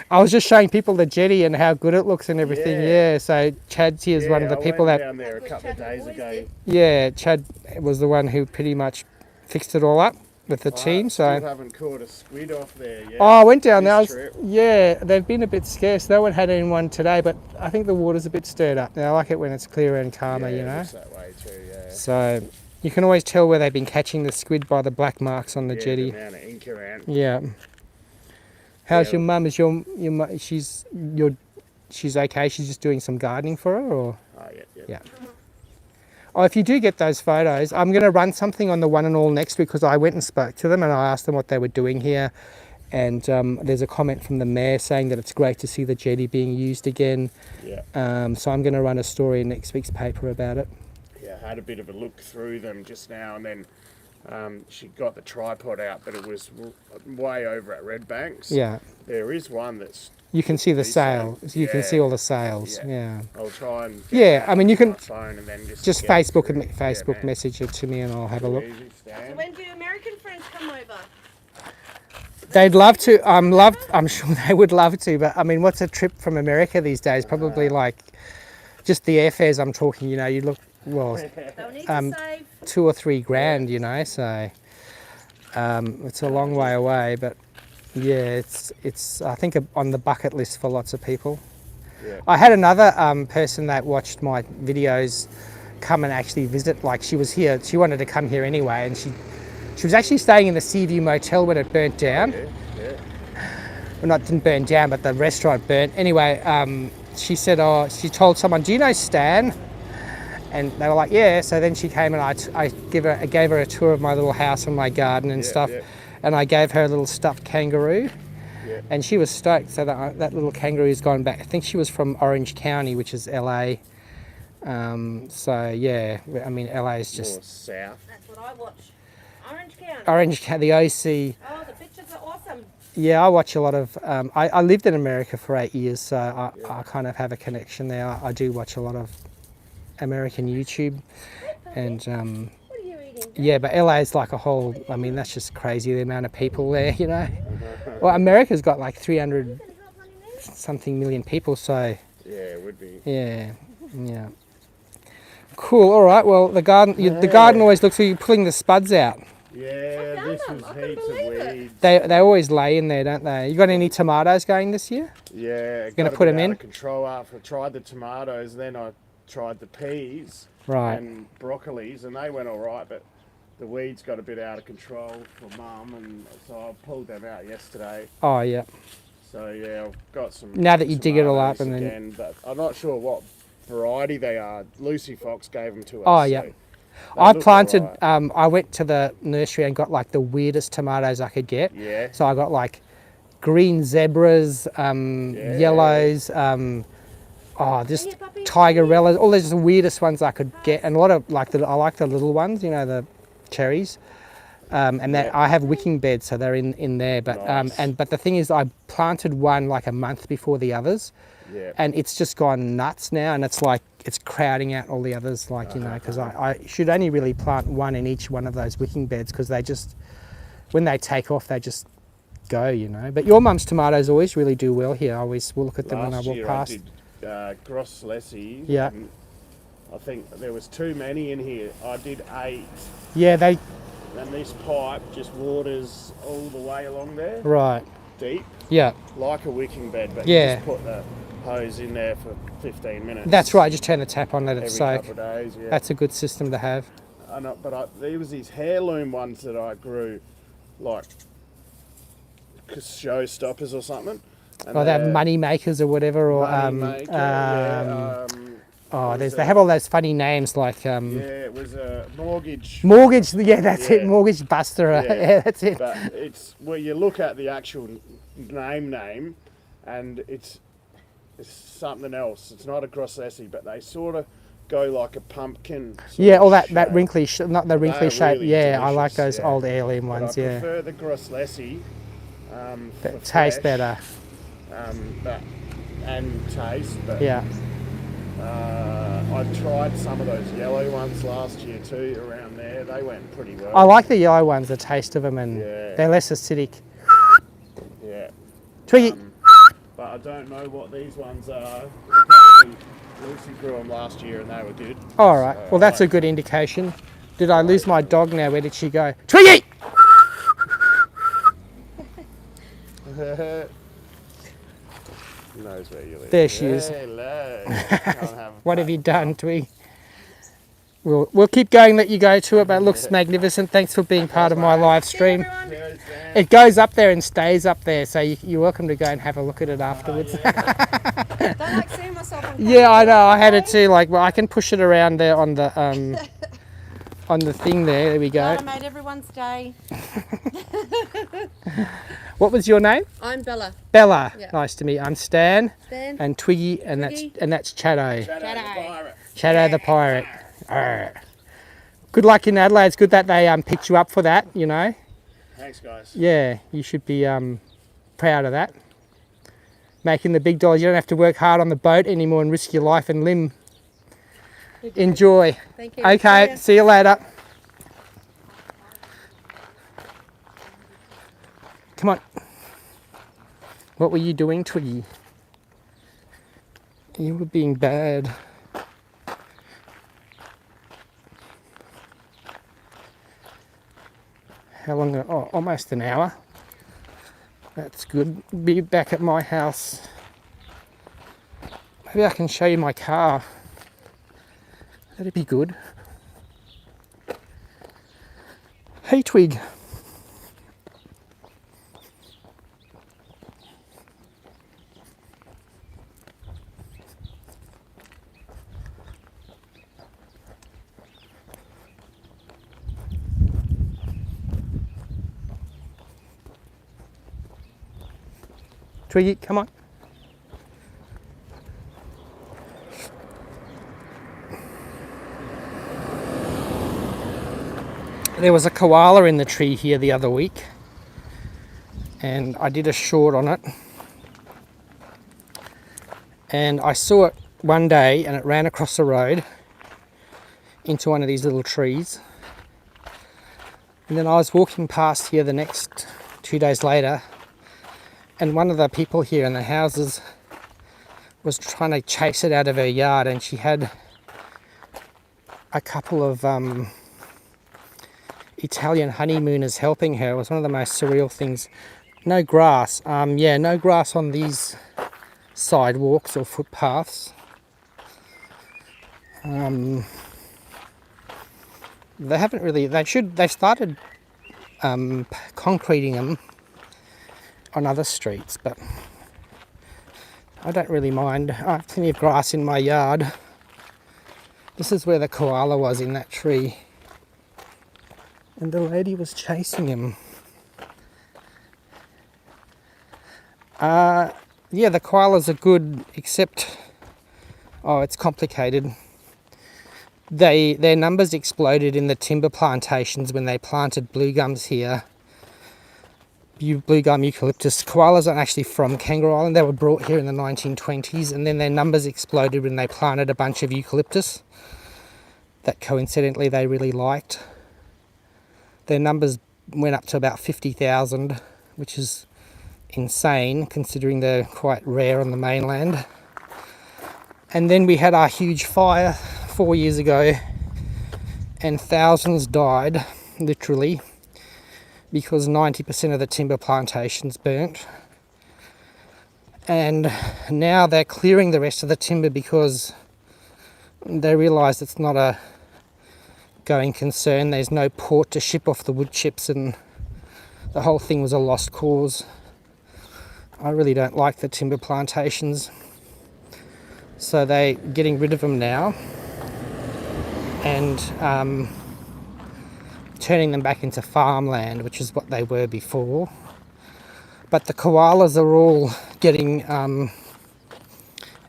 I was just showing people the jetty and how good it looks and everything. Yeah. Yeah. So Chad's here is one of the I people went that. down there a couple of days ago. Yeah, Chad was the one who pretty much fixed it all up with the team. I So. still haven't caught a squid off there yet. Oh, I went down there. This trip. Yeah, they've been a bit scarce. No one had anyone today, but I think the water's a bit stirred up. Now, I like it when it's clearer and calmer, It looks that way too, yeah. So you can always tell where they've been catching the squid by the black marks on the jetty. The amount of ink around. Yeah. How's Yeah. your mum? Is your she's okay? She's just doing some gardening for her, or? Oh, yeah. Yeah. Oh, if you do get those photos, I'm going to run something on the One and All next week because I went and spoke to them and I asked them what they were doing here. And there's a comment from the mayor saying that it's great to see the jetty being used again. Yeah. So I'm going to run a story in next week's paper about it. Yeah, I had a bit of a look through them just now, and then she got the tripod out, but it was way over at Redbanks. Yeah. There is one that's. You can see the decent. sails. You can Yeah. see all the sails. Yeah. I'll try and. Yeah, I mean, you can my phone and then just get Facebook through. and Facebook message it to me and I'll have a look. Easy, Stan. So when do American friends come over? They'd love to. I'm sure they would love to. But I mean, what's a trip from America these days? Probably like just the airfares. I'm talking. You look They'll need to save. $2 or $3 grand. So it's a long way away. But yeah, it's I think on the bucket list for lots of people. Yeah. I had another person that watched my videos come and actually visit. Like she was here. She wanted to come here anyway, and she was actually staying in the Seaview Motel when it burnt down. Yeah. Well, not didn't burn down, but the restaurant burnt. Anyway, she said, she told someone, "Do you know Stan?" And they were like, "Yeah." So then she came and I gave her a tour of my little house and my garden and stuff, and I gave her a little stuffed kangaroo, and she was stoked. So that little kangaroo's gone back. I think she was from Orange County, which is LA. So yeah, I mean LA is just More south. That's what I watch. Orange County. Orange County, the OC. Oh, the pictures are awesome. Yeah, I watch a lot of. I lived in America for 8 years, so I kind of have a connection there. I do watch a lot of American YouTube, and What are you eating? yeah, but LA is like a whole. I mean, that's just crazy the amount of people there. Well, America's got like 300 something million people, so Yeah, it would be. yeah. Cool. All right. Well, the garden always looks like you're pulling the spuds out. Yeah, found this them. was I couldn't heaps of believe it. weeds. They always lay in there, don't they? You got any tomatoes going this year? Yeah, Gonna got a put bit 'em out in? of control after I tried the tomatoes, then I tried the peas Right. and broccolis, and they went all right, but the weeds got a bit out of control for Mum, and so I pulled them out yesterday. Oh yeah. So yeah, I've got some. Now that you dig it all up tomatoes and then- again, but I'm not sure what variety they are. Lucy Fox gave them to us. Oh, yeah. so they I look planted. all right. I went to the nursery and got like the weirdest tomatoes I could get. Yeah. So I got like green zebras, Yeah. yellows, just Yeah, puppy. tigerellas, all those weirdest ones I could get, and a lot of like I like the little ones, you know, the cherries. And that Yeah. I have wicking beds, so they're in there. But Nice. but the thing is, I planted one like a month before the others, Yeah. and it's just gone nuts now, and it's like it's crowding out all the others, like, you know, because I should only really plant one in each one of those wicking beds, because they just, when they take off, they just go, you know. But your mum's tomatoes always really do well here. I always will look at them when I Last walk year past. I did Grosslessy. Yeah. and I think there was too many in here. I did 8, Yeah, they, and this pipe just waters all the way along there, right, deep, yeah. like a wicking bed, but Yeah. you just put the hose in there for 15 minutes. That's right, just turn the tap on, let it Every soak. couple of days, yeah. That's a good system to have. There was these heirloom ones that I grew, like showstoppers or something. And Or they have they're money makers or whatever, or moneymaker, yeah, they have all those funny names like yeah, it was a mortgage. mortgage. Yeah, that's it, Yeah. mortgage buster. Yeah. Yeah, that's it. But it's where you look at the actual name, and it's something else. It's not a Grosslessy, but they sort of go like a pumpkin. sort Yeah, of all that shape. wrinkly, not the wrinkly They're shape. really Yeah, I like delicious, those yeah. old heirloom But ones. I Yeah, prefer the Grosslessy. that for tastes fresh, better. And taste, but Yeah, I tried some of those yellow ones last year too around there. They went pretty well. I like the yellow ones. The taste of them, and Yeah. they're less acidic. Yeah. Twiggy. But I don't know what these ones are. Apparently Lucy grew them last year and they were good. All right. So Well, that's I a good indication. Did I lose my dog now? Where did she go? Twiggy. Who knows where you live? There she is. Hello. Come have What have you done, Twig? We'll keep going, let you go to it, but it looks magnificent. Thanks for being part of my live stream. There's Sam. It goes up there and stays up there, so you're welcome to go and have a look at it afterwards. Don't like seeing myself on camera. Yeah, I know. I had it too. Like, well, I can push it around there on the on the thing there. There we go. Glad I made everyone's day. What was your name? I'm Bella. Bella. Yeah. Nice to meet you. I'm Stan Stan. and Twiggy, and Twiggy. that's Chado. Shadow the Shadow. pirate. Shadow the pirate. Arr. Good luck in Adelaide. It's good that they picked you up for that. You know. Thanks, guys. Yeah, you should be proud of that. Making the big dollars. You don't have to work hard on the boat anymore and risk your life and limb. Enjoy. Thank you. Okay, see you later. Come on. What were you doing, Twiggy? You were being bad. How long? Oh, almost an hour. That's good. Be back at my house. Maybe I can show you my car. That'd be good. Hey, Twig. Twiggy, come on. There was a koala in the tree here the other week, and I did a short on it. And I saw it one day, and it ran across the road into one of these little trees. And then I was walking past here the next 2 days later, and one of the people here in the houses was trying to chase it out of her yard, and she had a couple of Italian honeymooners helping her. It was one of the most surreal things. No grass. Yeah, no grass on these sidewalks or footpaths. They haven't really. They started concreting them on other streets, but I don't really mind. I have plenty of grass in my yard. This is where the koala was, in that tree. And the lady was chasing him. Yeah, the koalas are good, except, oh, it's complicated. Their numbers exploded in the timber plantations when they planted blue gums here. Blue gum eucalyptus. Koalas aren't actually from Kangaroo Island. They were brought here in the 1920s, and then their numbers exploded when they planted a bunch of eucalyptus that coincidentally they really liked. Their numbers went up to about 50,000, which is insane considering they're quite rare on the mainland. And then we had our huge fire 4 years ago, and thousands died, literally, because 90% of the timber plantations burnt. And now they're clearing the rest of the timber because they realise it's not a going concern. There's no port to ship off the wood chips, and the whole thing was a lost cause. I really don't like the timber plantations, so they're getting rid of them now and turning them back into farmland, which is what they were before. But the koalas are all getting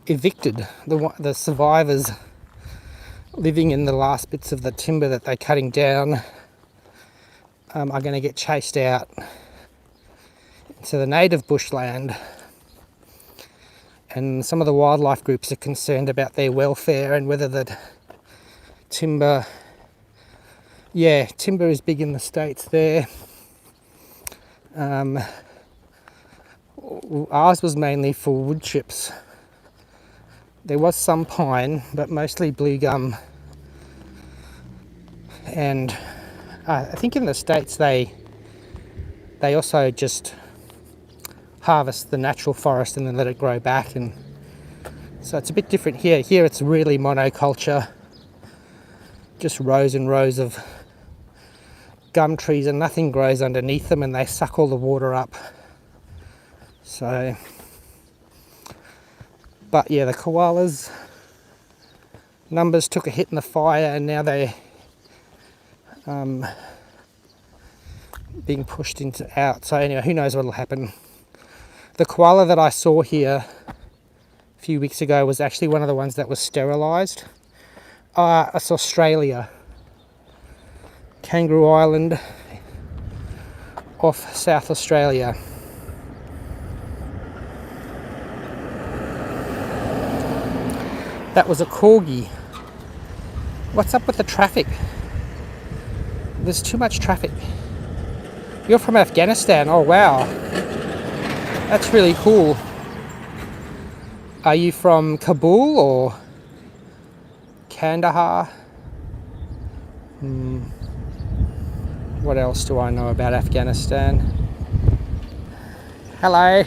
evicted. The survivors living in the last bits of the timber that they're cutting down are going to get chased out to the native bushland. And some of the wildlife groups are concerned about their welfare and whether the timber... Yeah, timber is big in the States there. Ours was mainly for wood chips. There was some pine, but mostly blue gum. And I think in the States they also just harvest the natural forest and then let it grow back, and so it's a bit different here. Here it's really monoculture, just rows and rows of gum trees and nothing grows underneath them, and they suck all the water up. So, but yeah, the koalas numbers took a hit in the fire, and now they're being pushed out. So anyway, who knows what will happen. The koala that I saw here a few weeks ago was actually one of the ones that was sterilised. It's Australia. Kangaroo Island off South Australia. That was a corgi. What's up with the traffic? There's too much traffic. You're from Afghanistan. Oh wow. That's really cool. Are you from Kabul or Kandahar? What else do I know about Afghanistan? Hello.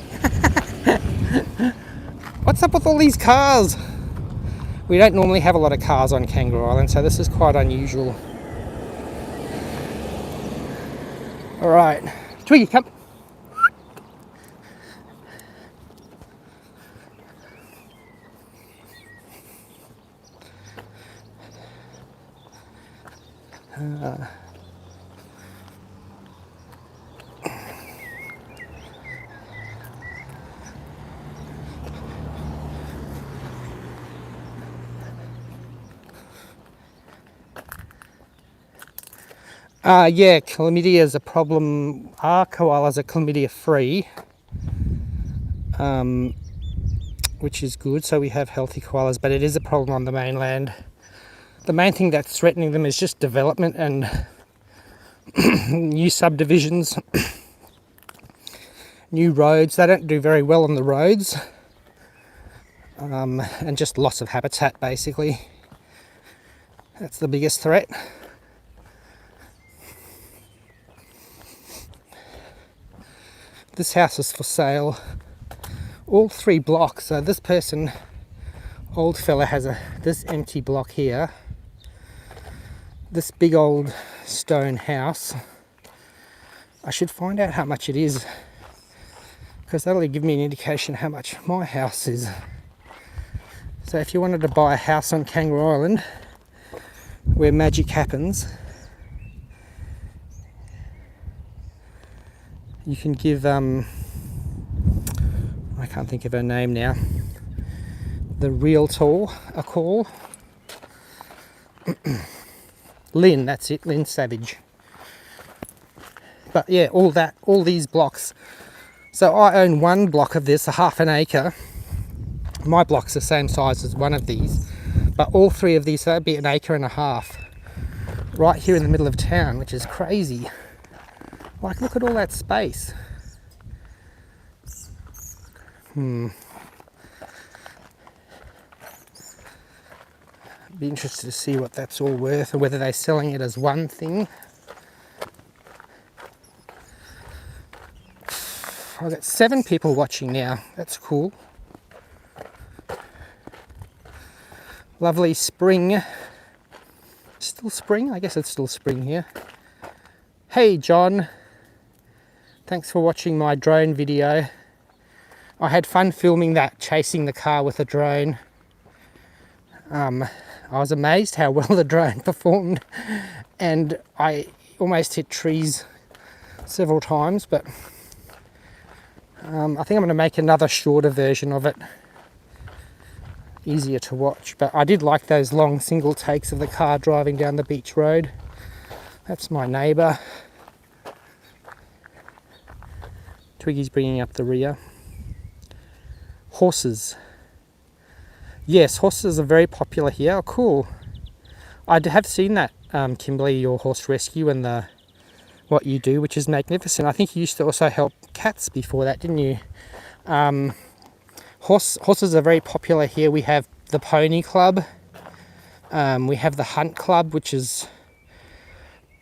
What's up with all these cars? We don't normally have a lot of cars on Kangaroo Island, so this is quite unusual. Alright, Twiggy, come. Yeah, chlamydia is a problem. Our koalas are chlamydia free, which is good, so we have healthy koalas, but it is a problem on the mainland. The main thing that's threatening them is just development and new subdivisions, new roads. They don't do very well on the roads, and just loss of habitat, basically. That's the biggest threat. this house is for sale. All 3 blocks. So this person, old fella, has this empty block here. This big old stone house. I should find out how much it is, because that'll give me an indication how much my house is. So if you wanted to buy a house on Kangaroo Island where magic happens, you can give I can't think of her name now, the realtor a call. Lynn, that's it, Lynn Savage. But yeah, all these blocks. So I own 1 block of this, a half an acre. My block's the same size as one of these, but all 3 of these, so that'd be an acre and a half, right here in the middle of town, which is crazy. Like, look at all that space. Be interested to see what that's all worth, or whether they're selling it as one thing. I've got 7 people watching now. That's cool. Lovely spring. Still spring? I guess it's still spring here. Hey John. Thanks for watching my drone video. I had fun filming that, chasing the car with a drone. I was amazed how well the drone performed, and I almost hit trees several times, but I think I'm going to make another shorter version of it, easier to watch. But I did like those long single takes of the car driving down the beach road. That's my neighbour. Twiggy's bringing up the rear. Horses. Yes, horses are very popular here. Oh, cool. I have seen that, Kimberly, your horse rescue, and what you do, which is magnificent. I think you used to also help cats before that, didn't you? Horses are very popular here. We have the pony club. We have the hunt club, which is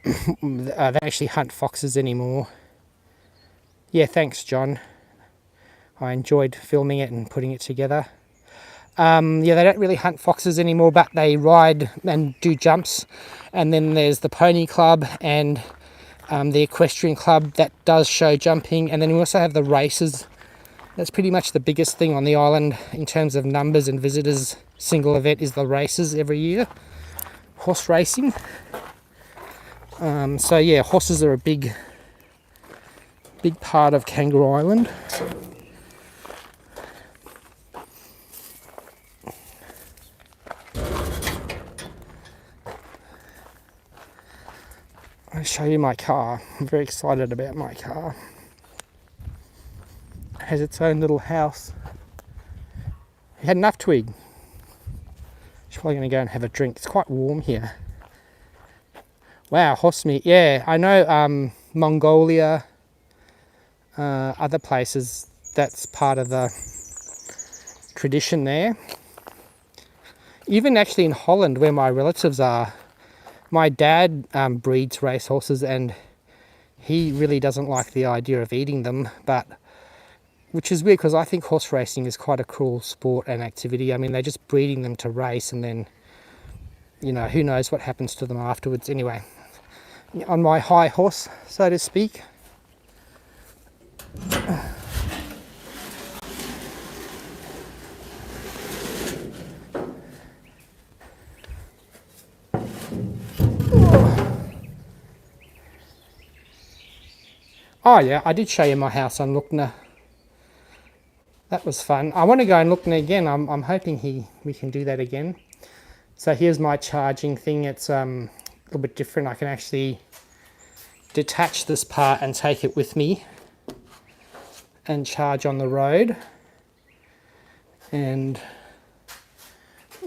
they don't actually hunt foxes anymore. Yeah, thanks, John. I enjoyed filming it and putting it together. Yeah, they don't really hunt foxes anymore, but they ride and do jumps. And then there's the pony club and the equestrian club that does show jumping. And then we also have the races. That's pretty much the biggest thing on the island in terms of numbers and visitors. Single event is the races every year. Horse racing. So yeah, horses are a big part of Kangaroo Island. I'll show you my car. I'm very excited about my car. It has its own little house. You had enough, Twig? She's probably going to go and have a drink. It's quite warm here. Wow, horse meat. Yeah, I know Mongolia, other places, that's part of the tradition there. Even actually in Holland, where my relatives are, my dad breeds racehorses, and he really doesn't like the idea of eating them, but which is weird because I think horse racing is quite a cool sport and activity. I mean, they're just breeding them to race, and then, you know, who knows what happens to them afterwards. Anyway, on my high horse, so to speak. Oh yeah, I did show you my house on Lookner. That was fun. I want to go and Lookner again. I'm hoping we can do that again. So here's my charging thing. It's a little bit different. I can actually detach this part and take it with me and charge on the road. And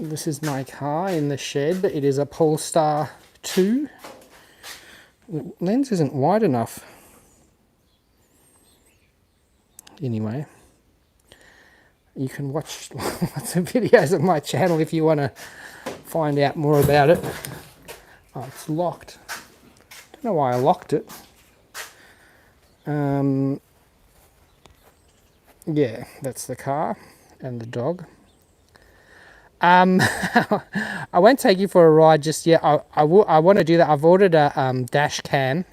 this is my car in the shed. It is a Polestar 2. The lens isn't wide enough. Anyway, you can watch lots of videos on my channel if you want to find out more about it. Oh, it's locked. Don't know why I locked it. yeah, that's the car and the dog. I won't take you for a ride just yet. I want to do that. I've ordered a dash cam,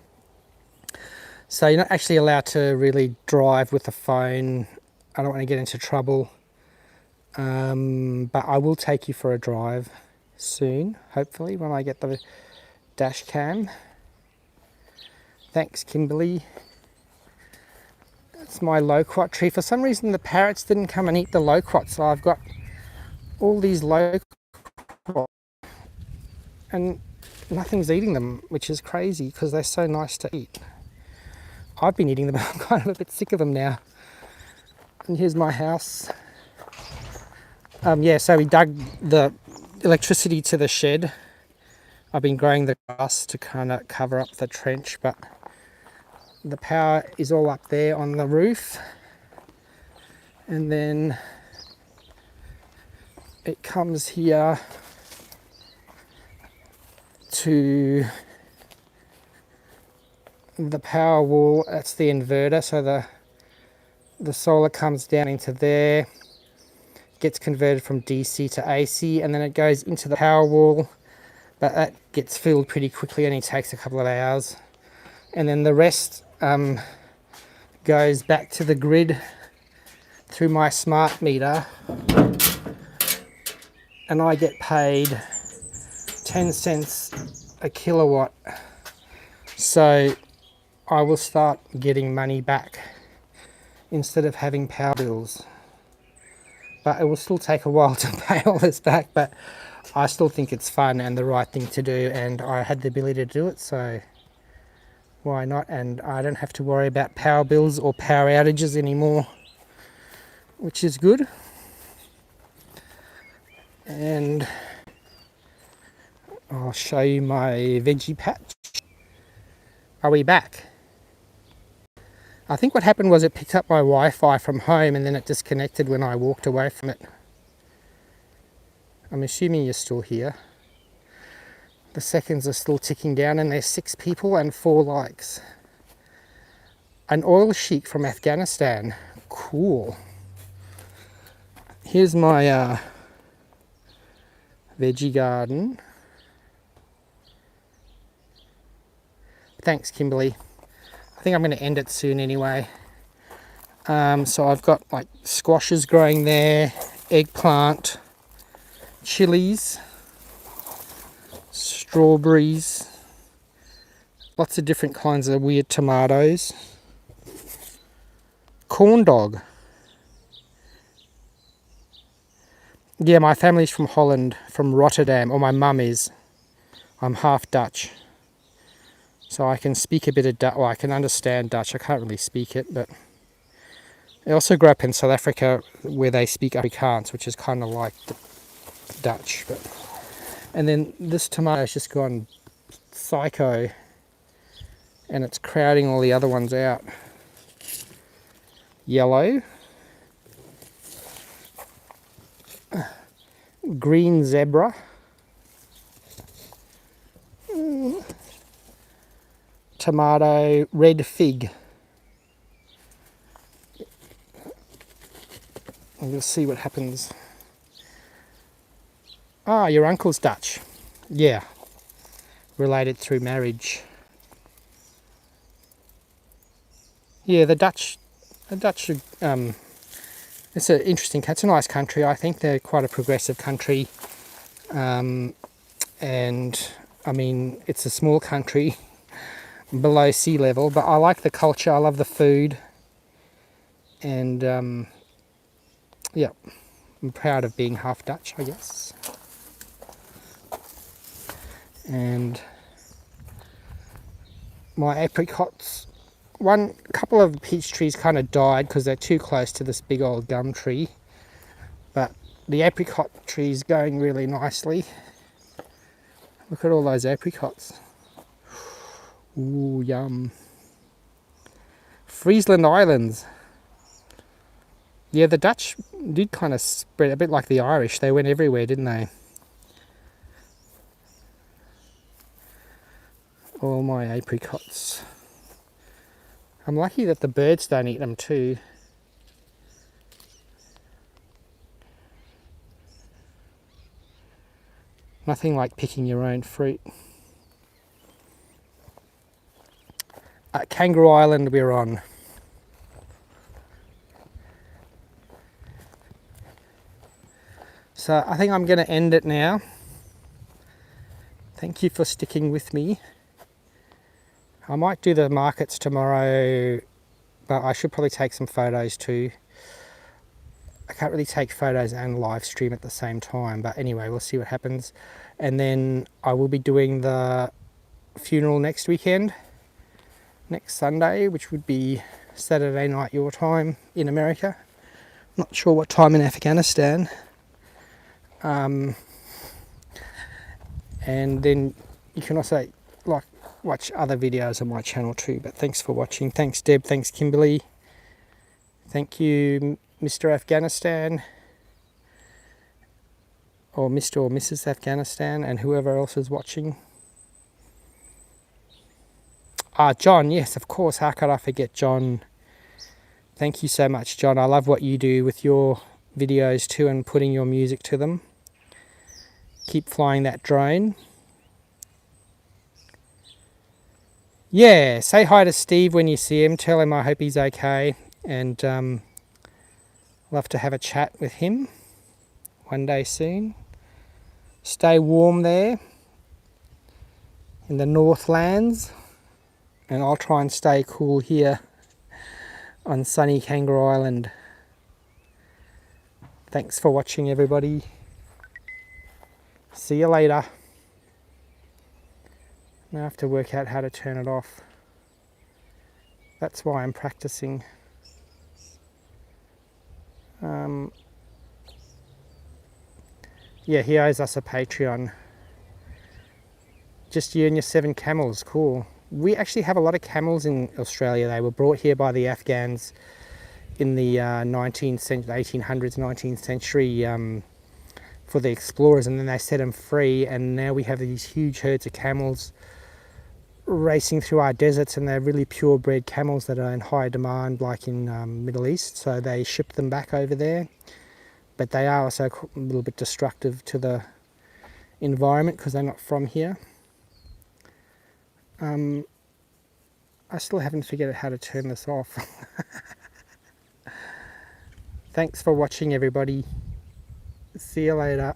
so you're not actually allowed to really drive with the phone. I don't want to get into trouble, but I will take you for a drive soon, hopefully, when I get the dash cam. Thanks, Kimberly. That's my loquat tree. For some reason the parrots didn't come and eat the loquat, so I've got all these loquats and nothing's eating them, which is crazy because they're so nice to eat. I've been eating them, I'm kind of a bit sick of them now. And here's my house. Yeah, so we dug the electricity to the shed. I've been growing the grass to kind of cover up the trench, but the power is all up there on the roof. And then it comes here to the power wall. That's the inverter, so the solar comes down into there, gets converted from DC to AC, and then it goes into the power wall, but that gets filled pretty quickly, only takes a couple of hours. And then the rest goes back to the grid through my smart meter, and I get paid 10 cents a kilowatt. So I will start getting money back instead of having power bills. But it will still take a while to pay all this back, but I still think it's fun and the right thing to do, and I had the ability to do it, so why not? And I don't have to worry about power bills or power outages anymore, which is good. And I'll show you my veggie patch. Are we back? I think what happened was it picked up my Wi-Fi from home and then it disconnected when I walked away from it. I'm assuming you're still here. The seconds are still ticking down and there's 6 people and 4 likes. An oil sheik from Afghanistan. Cool. Here's my veggie garden. Thanks, Kimberly. I think I'm going to end it soon anyway. So I've got like squashes growing there, eggplant, chilies, strawberries, lots of different kinds of weird tomatoes, corn dog. Yeah, my family's from Holland, from Rotterdam, or my mum is. I'm half Dutch. So I can speak a bit of Dutch, well, I can understand Dutch. I can't really speak it, but I also grew up in South Africa where they speak Afrikaans, which is kind of like Dutch. But and then this tomato's just gone psycho, and it's crowding all the other ones out. Yellow, green zebra, tomato, red fig. And we'll see what happens. Ah, your uncle's Dutch. Yeah, related through marriage. Yeah, the Dutch, it's an interesting, it's a nice country. I think they're quite a progressive country. And I mean, it's a small country below sea level, but I like the culture, I love the food, and yeah, I'm proud of being half Dutch, I guess. And my apricots, couple of the peach trees kind of died because they're too close to this big old gum tree, but the apricot tree's going really nicely. Look at all those apricots. Ooh, yum. Friesland Islands. Yeah, the Dutch did kind of spread, a bit like the Irish. They went everywhere, didn't they? All my apricots. I'm lucky that the birds don't eat them too. Nothing like picking your own fruit. Kangaroo Island we're on. So I think I'm going to end it now. Thank you for sticking with me. I might do the markets tomorrow, but I should probably take some photos too. I can't really take photos and live stream at the same time, but anyway, we'll see what happens. And then I will be doing the funeral next weekend, next Sunday, which would be Saturday night your time in America. Not sure what time in Afghanistan. And then you can also watch other videos on my channel too. But thanks for watching. Thanks Deb, thanks Kimberly. Thank you Mr. Afghanistan, or Mr. or Mrs. Afghanistan, and whoever else is watching. John, yes, of course, how could I forget John? Thank you so much, John. I love what you do with your videos too, and putting your music to them. Keep flying that drone. Yeah, say hi to Steve when you see him. Tell him I hope he's okay, and love to have a chat with him one day soon. Stay warm there in the Northlands, and I'll try and stay cool here on sunny Kangaroo Island. Thanks for watching, everybody. See you later. Now I have to work out how to turn it off. That's why I'm practicing. Yeah, he owes us a Patreon. Just you and your 7 camels, cool. We actually have a lot of camels in Australia. They were brought here by the Afghans in the 1800s, 19th century for the explorers, and then they set them free, and now we have these huge herds of camels racing through our deserts, and they're really purebred camels that are in high demand, like in Middle East, so they ship them back over there. But they are also a little bit destructive to the environment because they're not from here. I still haven't figured out how to turn this off. Thanks for watching, everybody. See you later.